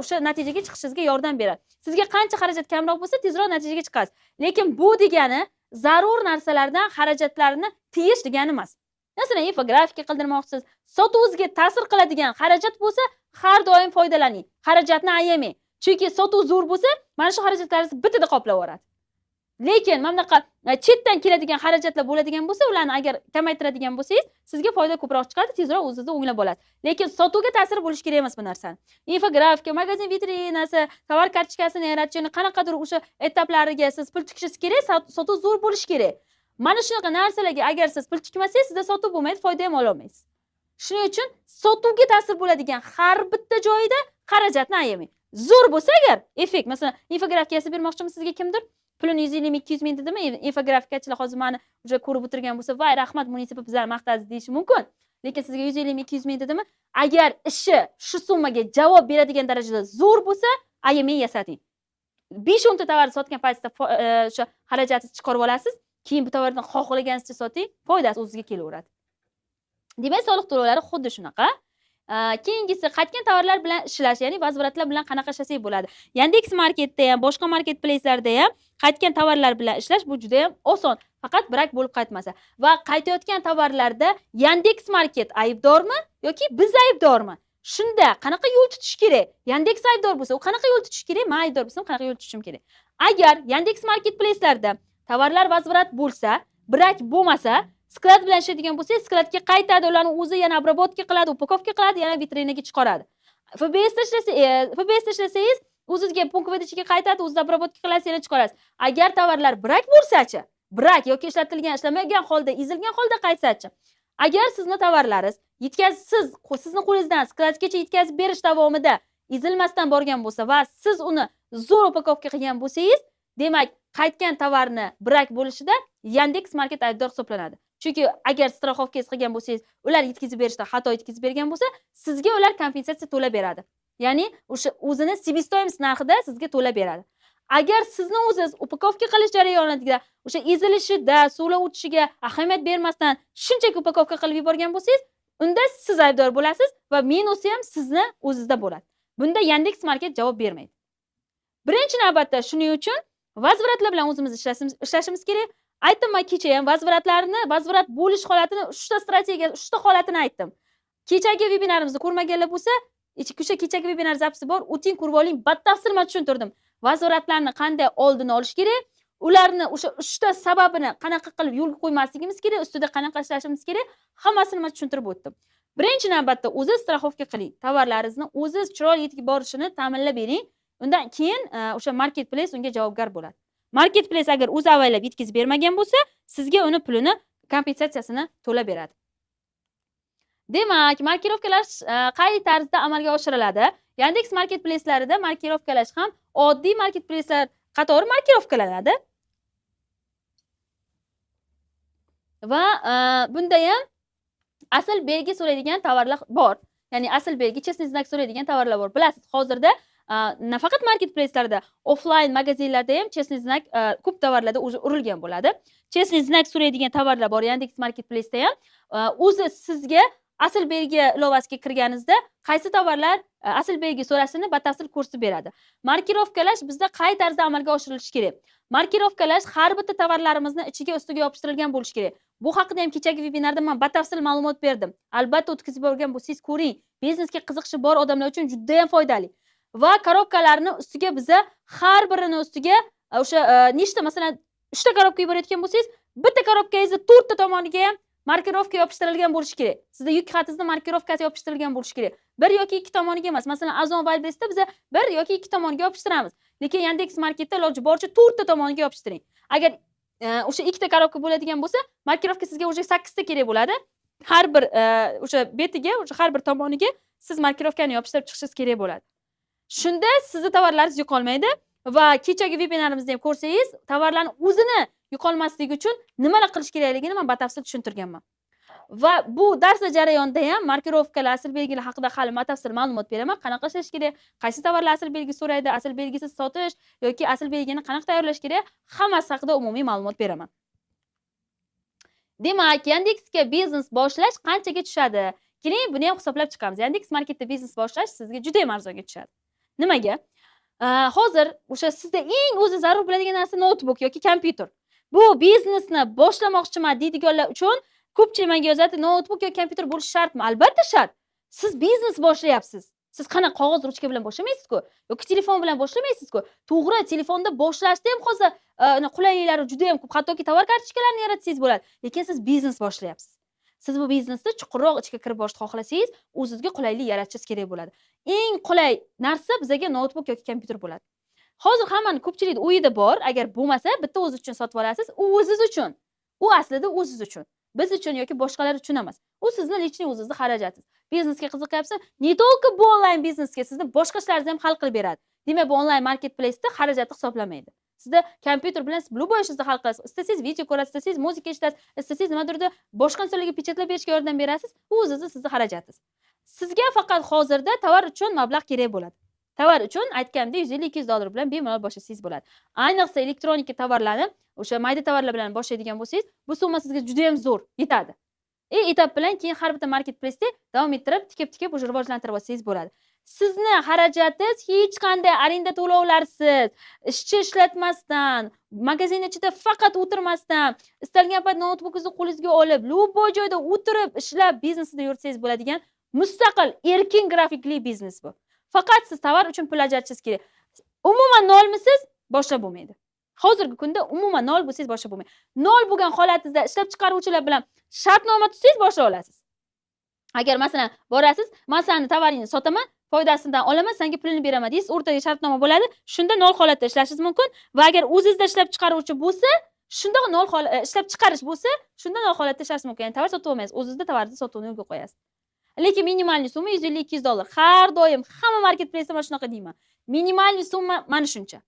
[SPEAKER 1] o'sha natijaga chiqishingizga yordam beradi. Sizga qancha xarajat kamroq bo'lsa, tezroq natijaga chiqasiz. Lekin bu degani zarur narsalardan xarajatlarni tiyish degani emas. Masalan, infografika qildirmoqchisiz, sotuvingizga ta'sir qiladigan xarajat bo'lsa, har doim foydalaning. Xarajatni ayamang. Chunki sotuv zo'r bo'lsa, mana shu xarajatlaringizni bitada qoplab yuboradi. Lekin mana bunaqa chetdan keladigan xarajatlar bo'ladigan bo'lsa, ularni agar kamaytiradigan bo'lsangiz, sizga foyda ko'proq chiqadi, tezroq o'zingizda o'nglab olasiz. Lekin sotuvga ta'sir bo'lish kerak emas bu narsani. Infografika, magazin vitrinasi, tovar kartochkasini yaratish, qanaqadir o'sha etaplariga siz pul tikishingiz kerak, sotuv zo'r bo'lishi kerak. Mana shunaqa narsalarga agar siz pul tikmasangiz, sizda sotuv bo'lmaydi, foyda ham ola olmaysiz. Shuning uchun sotuvga ta'sir bo'ladigan har bitta joyida xarajatni ayamang. Zo'r bo'lsa agar effekt, masalan, infografika yasab bermoqchimi sizga kimdir? Pulini 150-200 ming dedimi? Infografikachilar hozir meni o'sha ko'rib o'tirgan bo'lsa, "Voy, rahmat, munisipa bizlarni maqtadi" deyishi mumkin. Lekin sizga 150-200 ming dedimi? Agar ishi shu summaga javob beradigan darajada zo'r bo'lsa, ayamay yasating. 5-10 ta tovar sotgan paytda o'sha xarajatingizni chiqarib olasiz, keyin bu tovarni xohlaganingizcha soting, foydasi o'zingizga kelaveradi. Demak, soliq to'lovlari xuddi shunaqa. Keyingisi qaytgan tovarlar bilan ishlash, ya'ni vazviratlar bilan qanaqa ishlasak bo'ladi. Yandex Marketda ham, boshqa marketplacelarda ham qaytgan tovarlar bilan ishlash bu juda ham oson, faqat brak bo'lib qaytmasa. Va qaytayotgan tovarlarda Yandex Market aybdormi yoki biz aybdormi? Shunda qanaqa yo'l tutish kerak? Yandex aybdor bo'lsa, u qanaqa yo'l tutish kerak? Men aybdor bo'lsam, qanaqa yo'l tutishim kerak? Agar Yandex Marketplacelarda tovarlar vazvirat bo'lsa, brak bo'lmasa, sklad bilan ishlaydigan bo'lsa, skladga qaytadi, ularni o'zi yana обработка qiladi, upakovka qiladi, yana vitrinaga chiqaradi. FBS tashlasangiz, o'zingizga punkt выдачаga qaytadi, o'zingiz обработка qilasiz, yana chiqarasiz. Agar tovarlar brak bo'lsa-chi, brak yoki ishlatilgan, ishlamagan holda, ezilgan holda qaytsa-chi. Agar sizni tovarlaringiz sizni qo'lingizdan skladgacha yetkazib berish davomida ezilmasdan borgan bo'lsa va siz uni zo'r upakovka qilgan bo'lsangiz, demak, qaytgan tovarni brak bo'lishida Yandex Market aybdor hisoblanadi. Chunki agar страховканgiz qilgan bo'lsangiz, ular yetkazib berishda xato yetkazib bergan bo'lsa, sizga ular kompensatsiya to'lab beradi. Ya'ni o'sha o'zini себестоимость narxida sizga to'lab beradi. Agar sizni o'zingiz upakovka qilish jarayonida o'sha ezilishida, suvlar o'tishiga ahamiyat bermasdan shunchaki upakovka qilib yuborgan bo'lsangiz, unda siz aybdor bo'lasiz va minusi ham sizni o'zingizda bo'ladi. Bunda Yandex.Market javob bermaydi. Birinchi navbatda shuning uchun vazviratlar bilan o'zimiz ishlashimiz kerak. Aytdim men kecha ham vazvirat bo'lish holatini, 3 ta strategiya, 3 ta holatini aytdim. Kechagi vebinarimizni ko'rmaganlar bo'lsa, kechagi webinar zapisi bor, o'ting ko'rib oling, batafsil men tushuntirdim. Vazviratlarni qanday oldini olish kerak, ularni o'sha 3 ta sababini qanaqa qilib yo'lga qo'ymasligimiz kerak, ustida qanaqa ishlashimiz kerak, hammasini men tushuntirib o'tdim. Birinchi navbatda o'zingiz straxovka qiling. Tovarlaringizni o'zingiz chiroyli yetib borishini ta'minlab bering. Undan keyin o'sha marketplace unga javobgar bo'ladi. Marketplace agar o'zi avaylab yetkazib bermagan bo'lsa, sizga uni pulini, kompensatsiyasini to'lab beradi. Demak, markirovkalash qay tarzda amalga oshiriladi? Yandex marketplacelarida markirovkalash ham oddiy marketplacelar qatori markirovkalanadi. Va bunda ham asl belgi so'raydigan tovarlar bor. Ya'ni asl belgi, chestный знак so'raydigan tovarlar bor. Bilasiz, hozirda nafaqat marketplacelarda, offline magazinlarda ham chestный знак ko'p tovarlarda o'zi urilgan bo'ladi. Chestный знак so'raydigan tovarlar bor Yandex marketplaceda ham. O'zi sizga asl belgi ilovasiga kirganingizda qaysi tovarlar asl belgi so'rashini batafsil ko'rsatib beradi. Markirovkalash bizda qay tarzda amalga oshirilishi kerak? Markirovkalash har bitta tovarlarimizni ichiga ustiga yopishtirilgan bo'lishi kerak. Bu haqida ham kechagi vebinarda men batafsil ma'lumot berdim. Albatta o'tkazib borgan bo'lsangiz ko'ring. Biznesga qiziqishi bor odamlar uchun juda ham foydali. Va korobkalarni ustiga biza har birini ustiga o'sha nechta, masalan 3 ta korobka yuborayotgan bo'lsangiz, bitta korobkangizni 4 ta tomoniga ham markirovka yopishtirilgan bo'lishi kerak. Sizda yuk xatingizni markirovkasi yopishtirilgan bo'lishi kerak. Bir yoki ikki tomoniga emas. Masalan, Ozon Wildberriesda biz bir yoki ikki tomoniga yopishtiramiz. Lekin Yandex Marketda iloji boricha 4 ta tomoniga yopishtiring. Agar o'sha ikkita korobka bo'ladigan bo'lsa, markirovka sizga o'sha 8 ta kerak bo'ladi. Har bir o'sha betiga, o'sha har bir tomoniga siz markirovkani yopishtirib chiqishingiz kerak bo'ladi. Shunda sizning tovarlaringiz yo'qolmaydi va kechagi webinarimizda ham ko'rsangiz, tovarlarning o'zini yo'qolmasligi uchun nimalar qilish kerakligini men batafsil tushuntirganman. Va bu dars jarayonida ham markirovkalar, asl belgilar haqida hali batafsil ma'lumot beraman. Qanaqa ishlash kerak, qaysi tovarlar asl belgi so'raydi, asl belgisiz sotish yoki asl belgini qanaqa tayyorlash kerak, hammasi haqida umumiy ma'lumot beraman. Demak, Yandexga biznes boshlash qanchaga tushadi? Keling, buni ham hisoblab chiqamiz. Yandex Marketda biznes boshlash sizga juda ham arzonga tushadi. Nimaga? Hozir o'sha sizda eng o'zi zarur bo'ladigan narsa notebook yoki kompyuter. Bu biznesni boshlamoqchiman deydiganlar uchun ko'pchilik menga yozadi, notebook yoki kompyuter bo'lishi shartmi? Albatta shart. Siz biznes boshlayapsiz. Siz qana qog'oz ruchka bilan boshlamaysiz-ku yoki telefon bilan boshlamaysiz-ku. To'g'ri, telefonda boshlashda ham hozir qulayliklari juda ham ko'p. Hattoki tovar kartochkalarini yaratsangiz bo'ladi. Lekin siz biznes boshlayapsiz. Siz bu biznesni chuqurroq ichga kirib borishni xohlasangiz, o'zingizga qulaylik yaratishingiz kerak bo'ladi. Eng qulay narsa bizga notebook yoki kompyuter bo'ladi. Hozir hammaning ko'pchilik o'yida bor, agar bo'lmasa bitta o'z uchun sotib olasiz, u o'zingiz uchun. U aslida o'zingiz uchun. Biz uchun yoki boshqalar uchun emas. U sizni lechniy o'zingizning xarajatingiz. Biznesga qiziqyapsiz, ne только bu onlayn biznesga sizni boshqa ishlaringizni ham hal qilib beradi. Demak, bu onlayn marketplace'da xarajatni hisoblamaydi. Sizda kompyuter bilan siz любой ishingizni hal qilasiz. Istasangiz video ko'rasiz, istasangiz muzika eshitasiz, istasangiz nimadirda boshqa insonlarga pechatlab berishga yordam berasiz. U o'zingizning sizni xarajatingiz. Sizga faqat hozirda tovar uchun mablag' kerak bo'ladi. Tovar uchun aytganda 150-200 dollar bilan bemalol boshlasangiz bo'ladi. Ayniqsa elektronika tovarlarni, o'sha mayda tovarlar bilan boshlaydigan bo'lsangiz, bu summa sizga juda ham zo'r yetadi. Etap bilan keyin har bitta marketplace'da davom ettirib, tikib o'sha rivojlantirib olsangiz bo'ladi. Sizni xarajatingiz hech qanday arenda to'lovlarsiz, ishchi ishlatmasdan, magazin ichida faqat o'tirmasdan, istalgan payt noutbukingizni qo'lingizga olib, любой joyda o'tirib ishlab biznesni yuritsangiz bo'ladigan mustaqil, erkin grafikli biznes bu. Faqat siz tovar uchun pul ajratishingiz kerak. Umuman nolmisiz, boshlab bo'lmaydi. Hozirgi kunda umuman nol bo'lsangiz boshlab bo'lmaydi. Nol bo'lgan holatingizda ishlab chiqaruvchilar bilan shartnoma tuzsangiz boshlab olasiz. Agar masalan borasiz, men seni tovaringni sotaman, foydasidan olaman, senga pulini beraman deysiz, o'rtaga shartnoma bo'ladi. Shunda nol holatda ishlashingiz mumkin va agar o'zingizda ishlab chiqaruvchi bo'lsa, shunda nol ishlab chiqarish bo'lsa, shunda nol holatda ishlashingiz mumkin. Ya'ni tovar sotib olmaysiz, o'zingizda tovaringizni sotuvni yo'lga qo'yasiz. Lekin minimalniy summa 150-200 dollar. Har doim hamma marketplace'da mana shunaqa deyman. Minimalniy summa mana shuncha.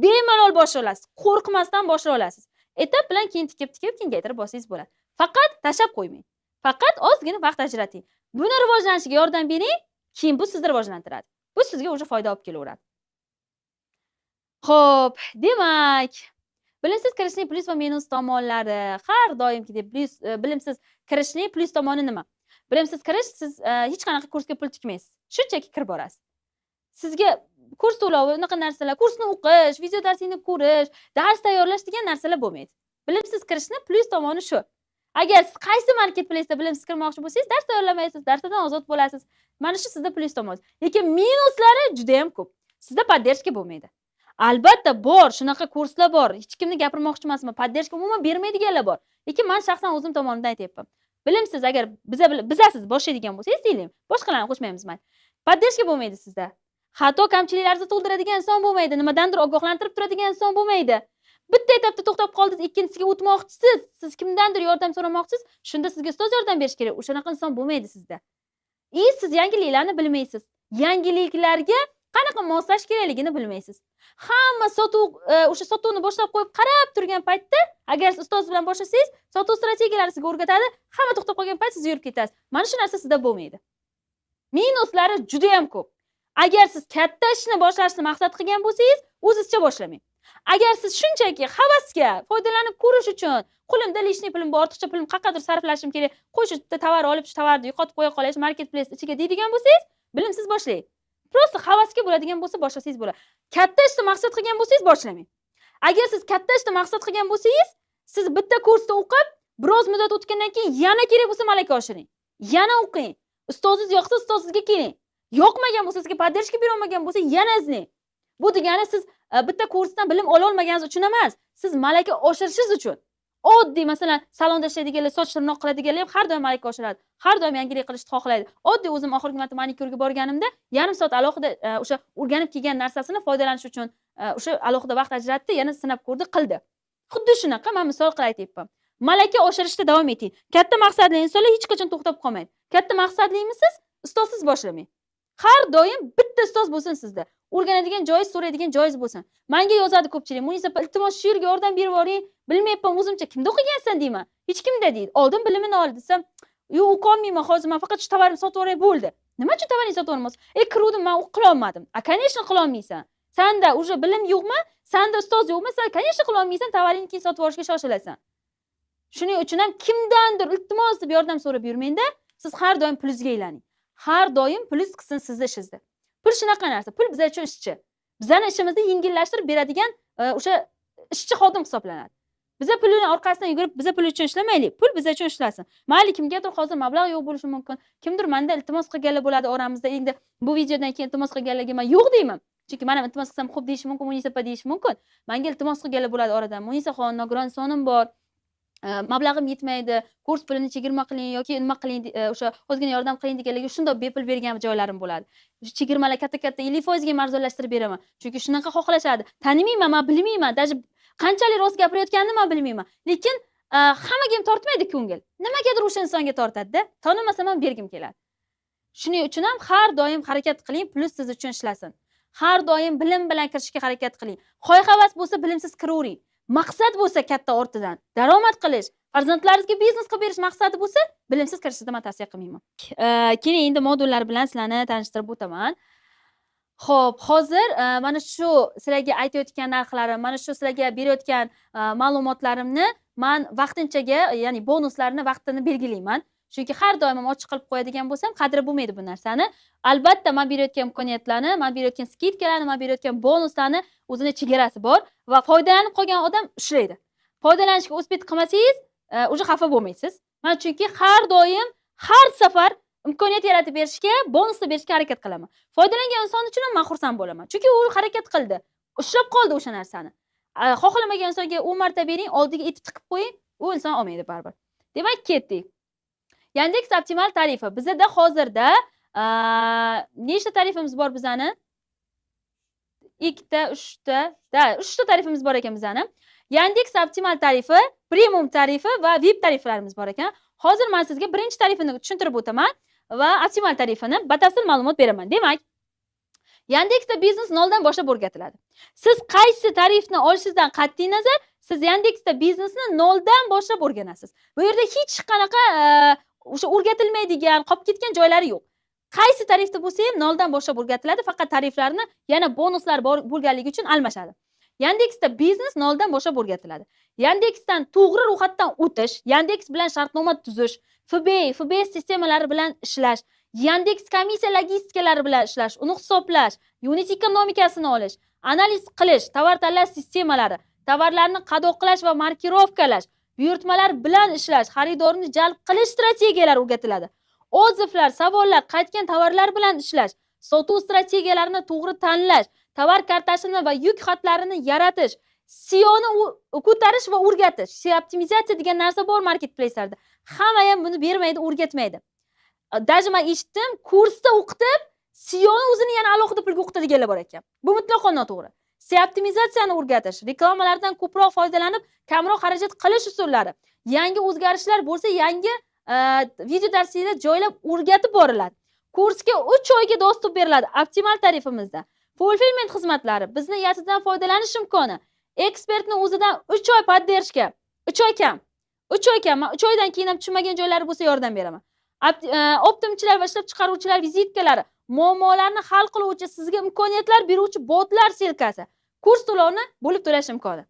[SPEAKER 1] Bemalol boshlay olasiz, qo'rqmasdan boshlay olasiz. Etap bilan keyin tikib kengaytirib borsangiz bo'ladi. Faqat tashab qo'ymang. Faqat ozgina vaqt ajrating. Buni rivojlanishiga yordam bering, keyin bu sizni rivojlantiradi. Bu sizga o'sha foyda olib kelaveradi. Xo'p, demak, bilimsiz kirishning plyus va minus tomonlari. Har doimgidek bilimsiz kirishning plyus tomoni nima? Bilimsiz kirish, siz hech qanaqa kursga pul tikmaysiz. Shunchaki kirib borasiz. Sizga kurs to'lovi, unaqa narsalar, kursni o'qish, video darsingni ko'rish, dars tayyorlash degan narsalar bo'lmaydi. Bilimsiz kirishning plyus tomoni shu. Agar siz qaysi marketplace'da bilimsiz kirmoqchi bo'lsangiz, dars tayyorlamaysiz, darsdan ozod bo'lasiz. Mana shu sizda plyus tomoni. Lekin minuslari juda ham ko'p. Sizda podдержка bo'lmaydi. Albatta bor, shunaqa kurslar bor. Hech kimni gapirmoqchi emasman. Podдержка umuman bermaydiganlar bor. Lekin men shaxsan o'zim tomonidan aytyapman. Bilimsiz agar bizasiz boshlaydigan bo'lsangiz, deylik, boshqalarni qo'shmaymiz mayli. Podдержка bo'lmaydi sizda. Hatto kamchiliklarni to'ldiradigan inson bo'lmaydi, nimadandir ogohlantirib turadigan inson bo'lmaydi. Bitta etapda to'xtab qoldingiz, ikkinchisiga o'tmoqchisiz, siz kimdandir yordam so'ramoqchisiz, shunda sizga ustoz yordam berish kerak. O'shanaqa inson bo'lmaydi sizda. Siz yangiliklarni bilmaysiz. Yangiliklarga qanaqa moslash kerakligini bilmaysiz. Hamma o'sha sotuvni boshlab qo'yib qarab turgan paytda, agar siz ustoz bilan boshlasangiz, sotuv strategiyalarini sizga o'rgatadi, hamma to'xtab qolgan payt siz yurib ketasiz. Mana shu narsa sizda bo'lmaydi. Minuslari juda ham ko'p. Agar siz katta ishni boshlashni maqsad qilgan bo'lsangiz, o'zingizcha boshlamang. Agar siz shunchaki havasga foydalanib ko'rish uchun, qo'limda lishniy pulim bor, ortiqcha pulim qayerdir sarflashim kerak, qo'y shu tovar olib, shu tovarni yo'qotib qo'ya qolash, marketplace ichiga deydigan bo'lsangiz, bilimsiz boshlang. Prosta havasga bo'ladigan bo'lsa, boshlasangiz bo'ladi. Katta ishni maqsad qilgan bo'lsangiz, boshlamang. Agar siz katta ishni maqsad qilgan bo'lsangiz, siz bitta kursda o'qib, biroz muddat o'tgandan keyin yana kerak bo'lsa malaka oshiring. Yana o'qing. Ustozingiz yoqsa, ustozingizga keling. Yoqmagan bo'lsa, sizga podдержка bera olmagan bo'lsa, yana izlang. Bu degani siz bitta kursdan bilim ola olmaganingiz uchun emas, siz malaka oshirishingiz uchun. Oddiy, masalan, salonda ishlaydiganlar, soch tirnoq qiladiganlar ham har doim malaka oshiradi. Har doim yangilik qilishni xohlaydi. Oddiy o'zim oxirgi marta manikyurga borganimda, yarim soat alohida o'sha o'rganib kelgan narsasini foydalanish uchun o'sha alohida vaqt ajratdi, yana sinab ko'rdi, qildi. Xuddi shunaqa men misol qilib aytayapman. Malaka oshirishda davom eting. Katta maqsadli insonlar hech qachon to'xtab qolmaydi. Katta maqsadlimisiz, ustozsiz boshlamang. Har doim bitta ustoz bo'lsin sizda. O'rganadigan joyingiz, so'raydigan joyingiz bo'lsin. Menga yozadi ko'pchilik. Munisa, iltimos shu yerga yordam berib yuboring. Bilmayapman o'zimcha. Kimda o'qigansan deyman. Hech kimda deydi. Oldin bilimini ol desam, "Yo'q, o'qiy olmayman, hozir men faqat shu tovarni sotib yuboray bo'ldi." Nima uchun tovaringni sotib olmaysiz? Kiruvdim, men qila olmadim. Конечно, qila olmaysan. Senda уже bilim yo'qmi? Senda ustoz yo'qmi? Sen конечно qila olmaysan, tovaringni keyin sotib olishga shoshilasan. Shuning uchun ham kimdandir iltimos deb yordam so'rab yurmangda, siz har doim plyusga aylaning. Har doim plyus qilsin sizni ishingizda. Pul shunaqa narsa. Pul biz uchun ishchi. Bizning ishimizni yengillashtirib beradigan o'sha ishchi xodim hisoblanadi. Biza pulning orqasidan yugurib, biza pul uchun ishlamaylik. Pul biz uchun ishlasin. Mayli kimgadir hozir mablag' yo'q bo'lishi mumkin. Kimdir menda iltimos qilganlar bo'ladi oramizda. Endi bu videodan keyin iltimos qilganlarga men yo'q deyman. Chunki men ham iltimos qilsam xo'p deyish mumkin, Munisa pa deyish mumkin. Menga iltimos qilganlar bo'ladi oradan. Munisaxon, nogiron sonim bor. Mablag'im yetmaydi, kurs pulini chegirma qiling yoki nima qiling, o'sha ozgina yordam qiling deganlarga shunday bepul bergan joylarim bo'ladi. Chegirmalar katta-katta 50% ga arzonlashtirib beraman. Chunki shunaqa xohlashadi. Tanimayman, men bilmayman, даже qanchalik rost gapirayotganini men bilmayman. Lekin hammaga ham tortmaydi ko'ngil. Nimagadir o'sha insonga tortadi-da. Tanimasam ham bergim keladi. Shuning uchun ham har doim harakat qiling, plyus siz uchun ishlasin. Har doim bilim bilan kirishga harakat qiling. Xoy-havas bo'lsa bilimsiz kiravering. Maqsad bo'lsa katta ortidan daromad qilish, farzandlaringizga biznes qilib berish maqsadi bo'lsa, bilimsiz kirishni men tavsiya qilmayman. Keyin endi modullar bilan sizlarni tanishtirib o'taman. Xo'p, hozir mana shu sizlarga aytayotgan narxlarim, mana shu sizlarga berayotgan ma'lumotlarimni men vaqtinchaga, ya'ni bonuslarni vaqtini belgilayman. Chunki har doim ochiq qilib qo'yadigan bo'lsam, qadri bo'lmaydi bu narsani. Albatta, men berayotgan imkoniyatlarni, men berayotgan skidkalarni, men berayotgan bonuslarni o'zini chegarasi bor va foydalanib qolgan odam ushlaydi. Foydalanishga o'spit qilmasangiz, o'sha xafa bo'lmaysiz. Men chunki har doim, har safar imkoniyat yaratib berishga, bonusni berishga harakat qilaman. Foydalangan inson uchun ham men xursand bo'laman. Chunki u harakat qildi, ushlab qoldi o'sha narsani. Xohlamagan insonga 10 marta bering, oldiga etib tiqib qo'ying, u inson olmaydi baribir. Demak, ketdik. Yandex optimal tarifi. Bizda hozirda nechta tarifimiz bor bizani? 2 ta, 3 ta, 3 ta tarifimiz bor ekan bizani. Yandex optimal tarifi, premium tarifi va VIP tariflarimiz bor ekan. Hozir men sizga birinchi tarifini tushuntirib o'taman va optimal tarifini batafsil ma'lumot beraman. Demak, Yandexda biznes noldan boshlab o'rgatiladi. Siz qaysi tarifni olishingizdan qat'iy nazar, siz Yandexda biznesni noldan boshlab o'rganasiz. Bu yerda hech qanaqa o'sha o'rgatilmaydigan, qolib ketgan joylari yo'q. qaysi tarifda bo'lsa ham noldan boshlab o'rgatiladi, faqat tariflarni yana bonuslar bo'lganligi uchun almashadi. Yandexda biznes noldan boshlab o'rgatiladi. Yandexdan to'g'ri ro'yxatdan o'tish, Yandex bilan shartnoma tuzish, FBS sistemalari bilan ishlash, Yandex komissiya logistikalari bilan ishlash, uni hisoblash, unit ekonomikasini olish, analiz qilish, tovar tanlash sistemalari, tovarlarni qadoqlash va markirovkalash, buyurtmalar bilan ishlash, xaridorni jalb qilish strategiyalari o'rgatiladi. Odzivlar, savollar, qaytgan tovarlar bilan ishlash, sotuv strategiyalarini to'g'ri tanlash, tovar kartasini va yuk xatlarini yaratish, SEOni ko'tarish va o'rgatish. SEO optimizatsiya degan narsa bor marketplacelarda. Hamma ham buni bermaydi, o'rgatmaydi. Даже men eshitdim, kursda o'qitib, SEOni o'zini yana alohida pulga o'qitadiganlar bor ekan. Bu mutlaqo noto'g'ri. SEO optimizatsiyani o'rgatish, reklamalardan ko'proq foydalanib, kamroq xarajat qilish usullari, yangi o'zgarishlar bo'lsa, yangi video darslikda joylab o'rgatib boriladi. Kursga 3 oyga dostуп beriladi optimal tarifimizda. Fulfillment xizmatlari, bizni yatidan foydalanish imkoni, ekspertni o'zidan 3 oy poddershka, 3 oy kam. 3 oy kam, men 3 oydan keyin ham tushunmagan joylari bo'lsa yordam beraman. Optimchilar va ishlab chiqaruvchilar vizitkalari, muammolarni hal qiluvchi, sizga imkoniyatlar beruvchi botlar silkasi, kurs to'lovini bo'lib to'lash imkoni.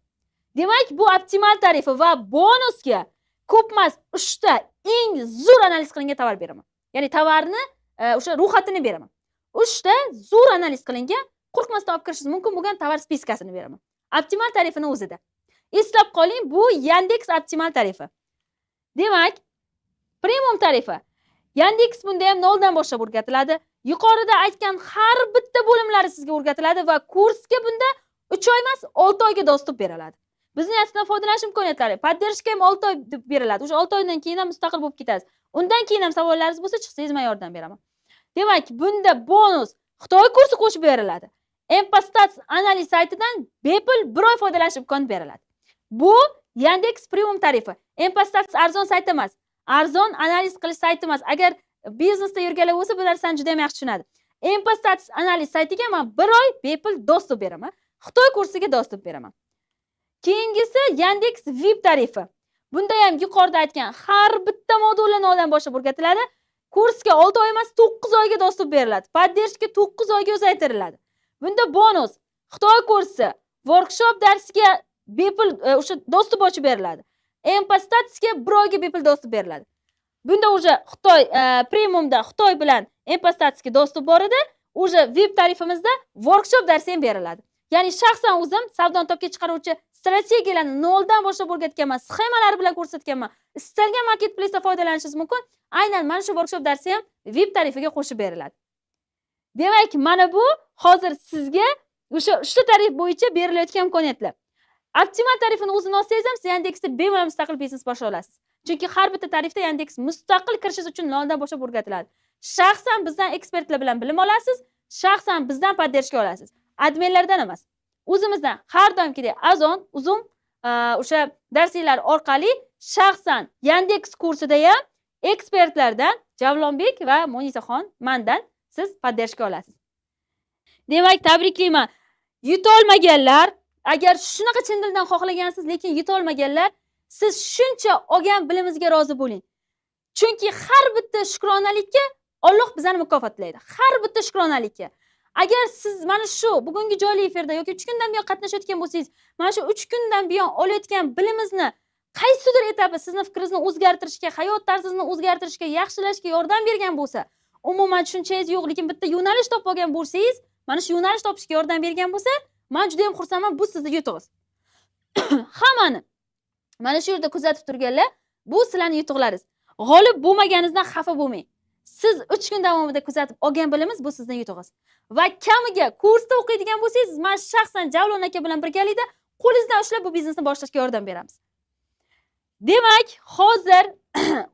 [SPEAKER 1] Demak, bu optimal tarifi va bonusga ko'p emas 3 ta eng zo'r analiz qilingan tovar beraman. Ya'ni tovarni o'sha ro'yxatini beraman. 3 ta zo'r analiz qilingan, qo'rqmasdan olib kirishingiz mumkin bo'lgan tovar spiskasini beraman. Optimal tarifini o'zida. Eslab qoling, bu Yandex optimal tarifi. Demak, premium tarifi. Yandex bunda ham noldan boshlab o'rgatiladi. Yuqorida aytgan har bitta bo'limlari sizga o'rgatiladi va kursga bunda 3 oy emas, 6 oyga dostуп beriladi. Bizni yatidan foydalanish imkoniyatlari, poddershka ham 6 oy deb beriladi. O'sha 6 oydan keyin ham mustaqil bo'lib ketasiz. Undan keyin ham savollaringiz bo'lsa, chiqsangiz men yordam beraman. Demak, bunda bonus Xitoy kursi qo'shib beriladi. Empastats analiz saytidan bepul 1 oy foydalanish imkoni beriladi. Bu Yandex premium tarifi. Empastats arzon sayt emas. Arzon analiz qilish sayti emas. Agar biznesda yurganlar bo'lsa, bu narsani juda ham yaxshi tushunadi. Empastats analiz saytiga men 1 oy bepul dostуп beraman. Xitoy kursiga dostуп beraman. Keyingisi Yandex VIP tarifi. Bunda ham yuqorida aytgan har bitta modulni noldan boshlab o'rgatiladi. Kursga 6 oy emas, 9 oyga dostуп beriladi. Poddershka 9 oyga uzaytiriladi. Bunda bonus Xitoy kursi, workshop darsiga bepul o'sha dostуп ochib beriladi. Empastatsga 1 oyga bepul dostуп beriladi. Bunda o'sha Xitoy premiumda Xitoy bilan Empastatsga dostуп bor edi. O'sha VIP tarifimizda workshop darsi ham beriladi. Ya'ni shaxsan o'zim savdoni topga chiqaruvchi strategiyalarni noldan boshlab o'rgatganman, sxemalar bilan ko'rsatganman. Istalgan marketplace'da foydalanishingiz mumkin. Aynan mana shu workshop darsi ham VIP tarifiga qo'shib beriladi. Demak, mana bu hozir sizga o'sha 3 ta tarif bo'yicha berilayotgan imkoniyatlar. Optimal tarifini o'zini olsangiz ham siz Yandexda bemalol mustaqil biznes boshlay olasiz. Chunki har bitta tarifda Yandex mustaqil kirishingiz uchun noldan boshlab o'rgatiladi. Shaxsan bizdan ekspertlar bilan bilim olasiz, shaxsan bizdan poddershka olasiz. Adminlardan emas. O'zimizdan har doimgidek azon, uzum o'sha darsliklar orqali shaxsan Yandex kursida ham ekspertlardan Javlonbek va Monisaxon mendan siz poddershka olasiz. Demak, tabriklayman. Yutolmaganlar, agar shunaqa chin dildan xohlagansiz, lekin yutolmaganlar, siz shuncha olgan bilimingizga rozi bo'ling. Chunki har bitta shukronalikka Alloh bizani mukofotlaydi. Har bitta shukronalikka. Agar siz mana shu bugungi jonli efirda yoki 3 kundan buyon qatnashayotgan bo'lsangiz, mana shu 3 kundan buyon olayotgan bilimizni qaysidir etapi sizni fikringizni o'zgartirishga, hayot tarzingizni o'zgartirishga, yaxshilashga yordam bergan bo'lsa, umuman tushunchangiz yo'q, lekin bitta yo'nalish topib olgan bo'lsangiz, mana shu yo'nalish topishga yordam bergan bo'lsa, men juda ham xursandman, bu sizni yutug'ingiz. Hammani mana shu yerda kuzatib turganlar, bu sizlarning yutuqlaringiz. G'olib bo'lmaganingizdan xafa bo'lmang. Siz 3 kun davomida kuzatib olgan bilimiz bu sizning yutug'ingiz. Va kamiga kursda o'qiydigan bo'lsangiz, men shaxsan Javlon aka bilan birgalikda qo'lingizdan ushlab bu biznesni boshlashga yordam beramiz. Demak, hozir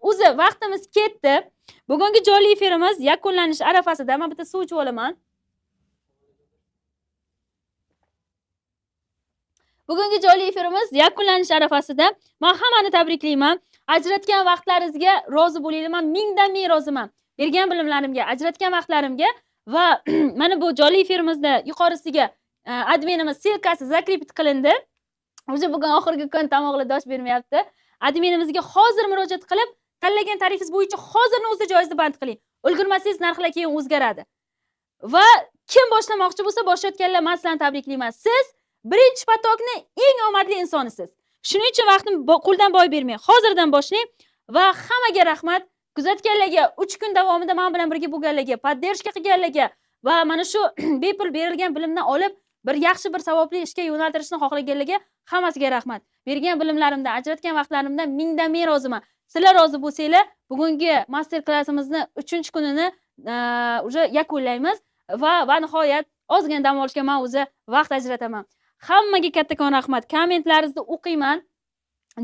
[SPEAKER 1] o'zi vaqtimiz ketdi. Bugungi jonli efirimiz yakunlanish arafasida. Men bitta suv ichib olaman. Bugungi jonli efirimiz yakunlanish arafasida. Men hammani tabriklayman. Ajratgan vaqtlaringizga rozi bo'linglar. Men mingdan ming roziman. Bergan bilimlarimga, ajratgan vaqtlarimga va mana bu jonli efirimizda yuqorisiga adminimiz silkasi zakripit qilindi. O'zi bugun oxirgi kun tomoqli dosh bermayapti. Adminimizga hozir murojaat qilib, tanlagan tarifingiz bo'yicha hozirni o'zida joyizni band qiling. ulgurmasangiz narxlar keyin o'zgaradi. Va kim boshlamoqchi bo'lsa, boshlayotganlar men sizlarni tabriklayman. Siz birinchi potokni eng omadli insonisiz. Shuning uchun vaqtni qo'ldan boy bermang. Hozirdan boshlang va hammaga rahmat. Kuzatganlarga, 3 kun davomida men bilan birga bo'lganlarga, poddershka qilganlarga va mana shu bepul berilgan bilimni olib bir yaxshi bir savobli ishga yo'naltirishni xohlaganlarga hammasiga rahmat. Bergan bilimlarimdan, ajratgan vaqtlarimdan mingdan ming roziman. Sizlar rozi bo'lsanglar, bugungi master klassimizni 3-kunini уже yakunlaymiz va nihoyat ozgina dam olishga men o'zi vaqt ajrataman. Hammaga kattakon rahmat. Kommentlaringizni o'qiyman.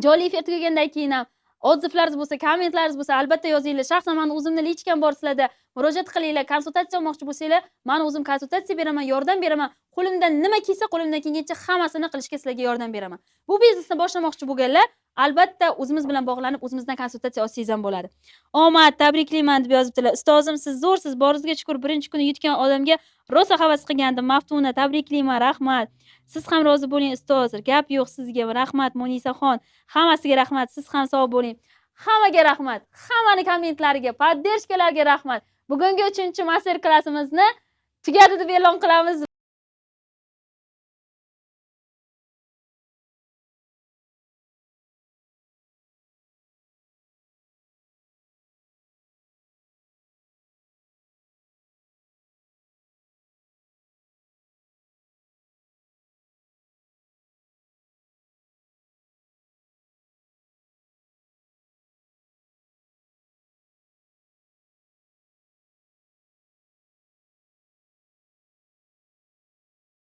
[SPEAKER 1] Jonli efir tugagandan keyin ham odzivlaringiz bo'lsa, kommentlaringiz bo'lsa, albatta yozinglar. Shaxsan men o'zimni lichkam bor sizlarda. Murojaat qilinglar. Konsultatsiya olmoqchi bo'lsanglar, men o'zim konsultatsiya beraman, yordam beraman. Qo'limdan nima kelsa, qo'limdan kelgancha hammasini qilishga sizlarga yordam beraman. Bu biznesni boshlamoqchi bo'lganlar, albatta o'zimiz bilan bog'lanib, o'zimizdan konsultatsiya olsangiz ham bo'ladi. Omad, tabriklayman deb yozibdilar. Ustozim, siz zo'rsiz. Boringizga shukur, birinchi kuni yutgan odamga rosa havas qilgandim. Maftuna, tabriklayman, rahmat. Siz ham rozi bo'ling ustoz. Gap yo'q sizga. Rahmat Munisaxon. Hammasiga rahmat. Siz ham sog' bo'ling. Hammaga rahmat. Hammani kommentlariga, poddershkalarga rahmat. Bugungi 3-master klassimizni tugadi deb e'lon qilamiz.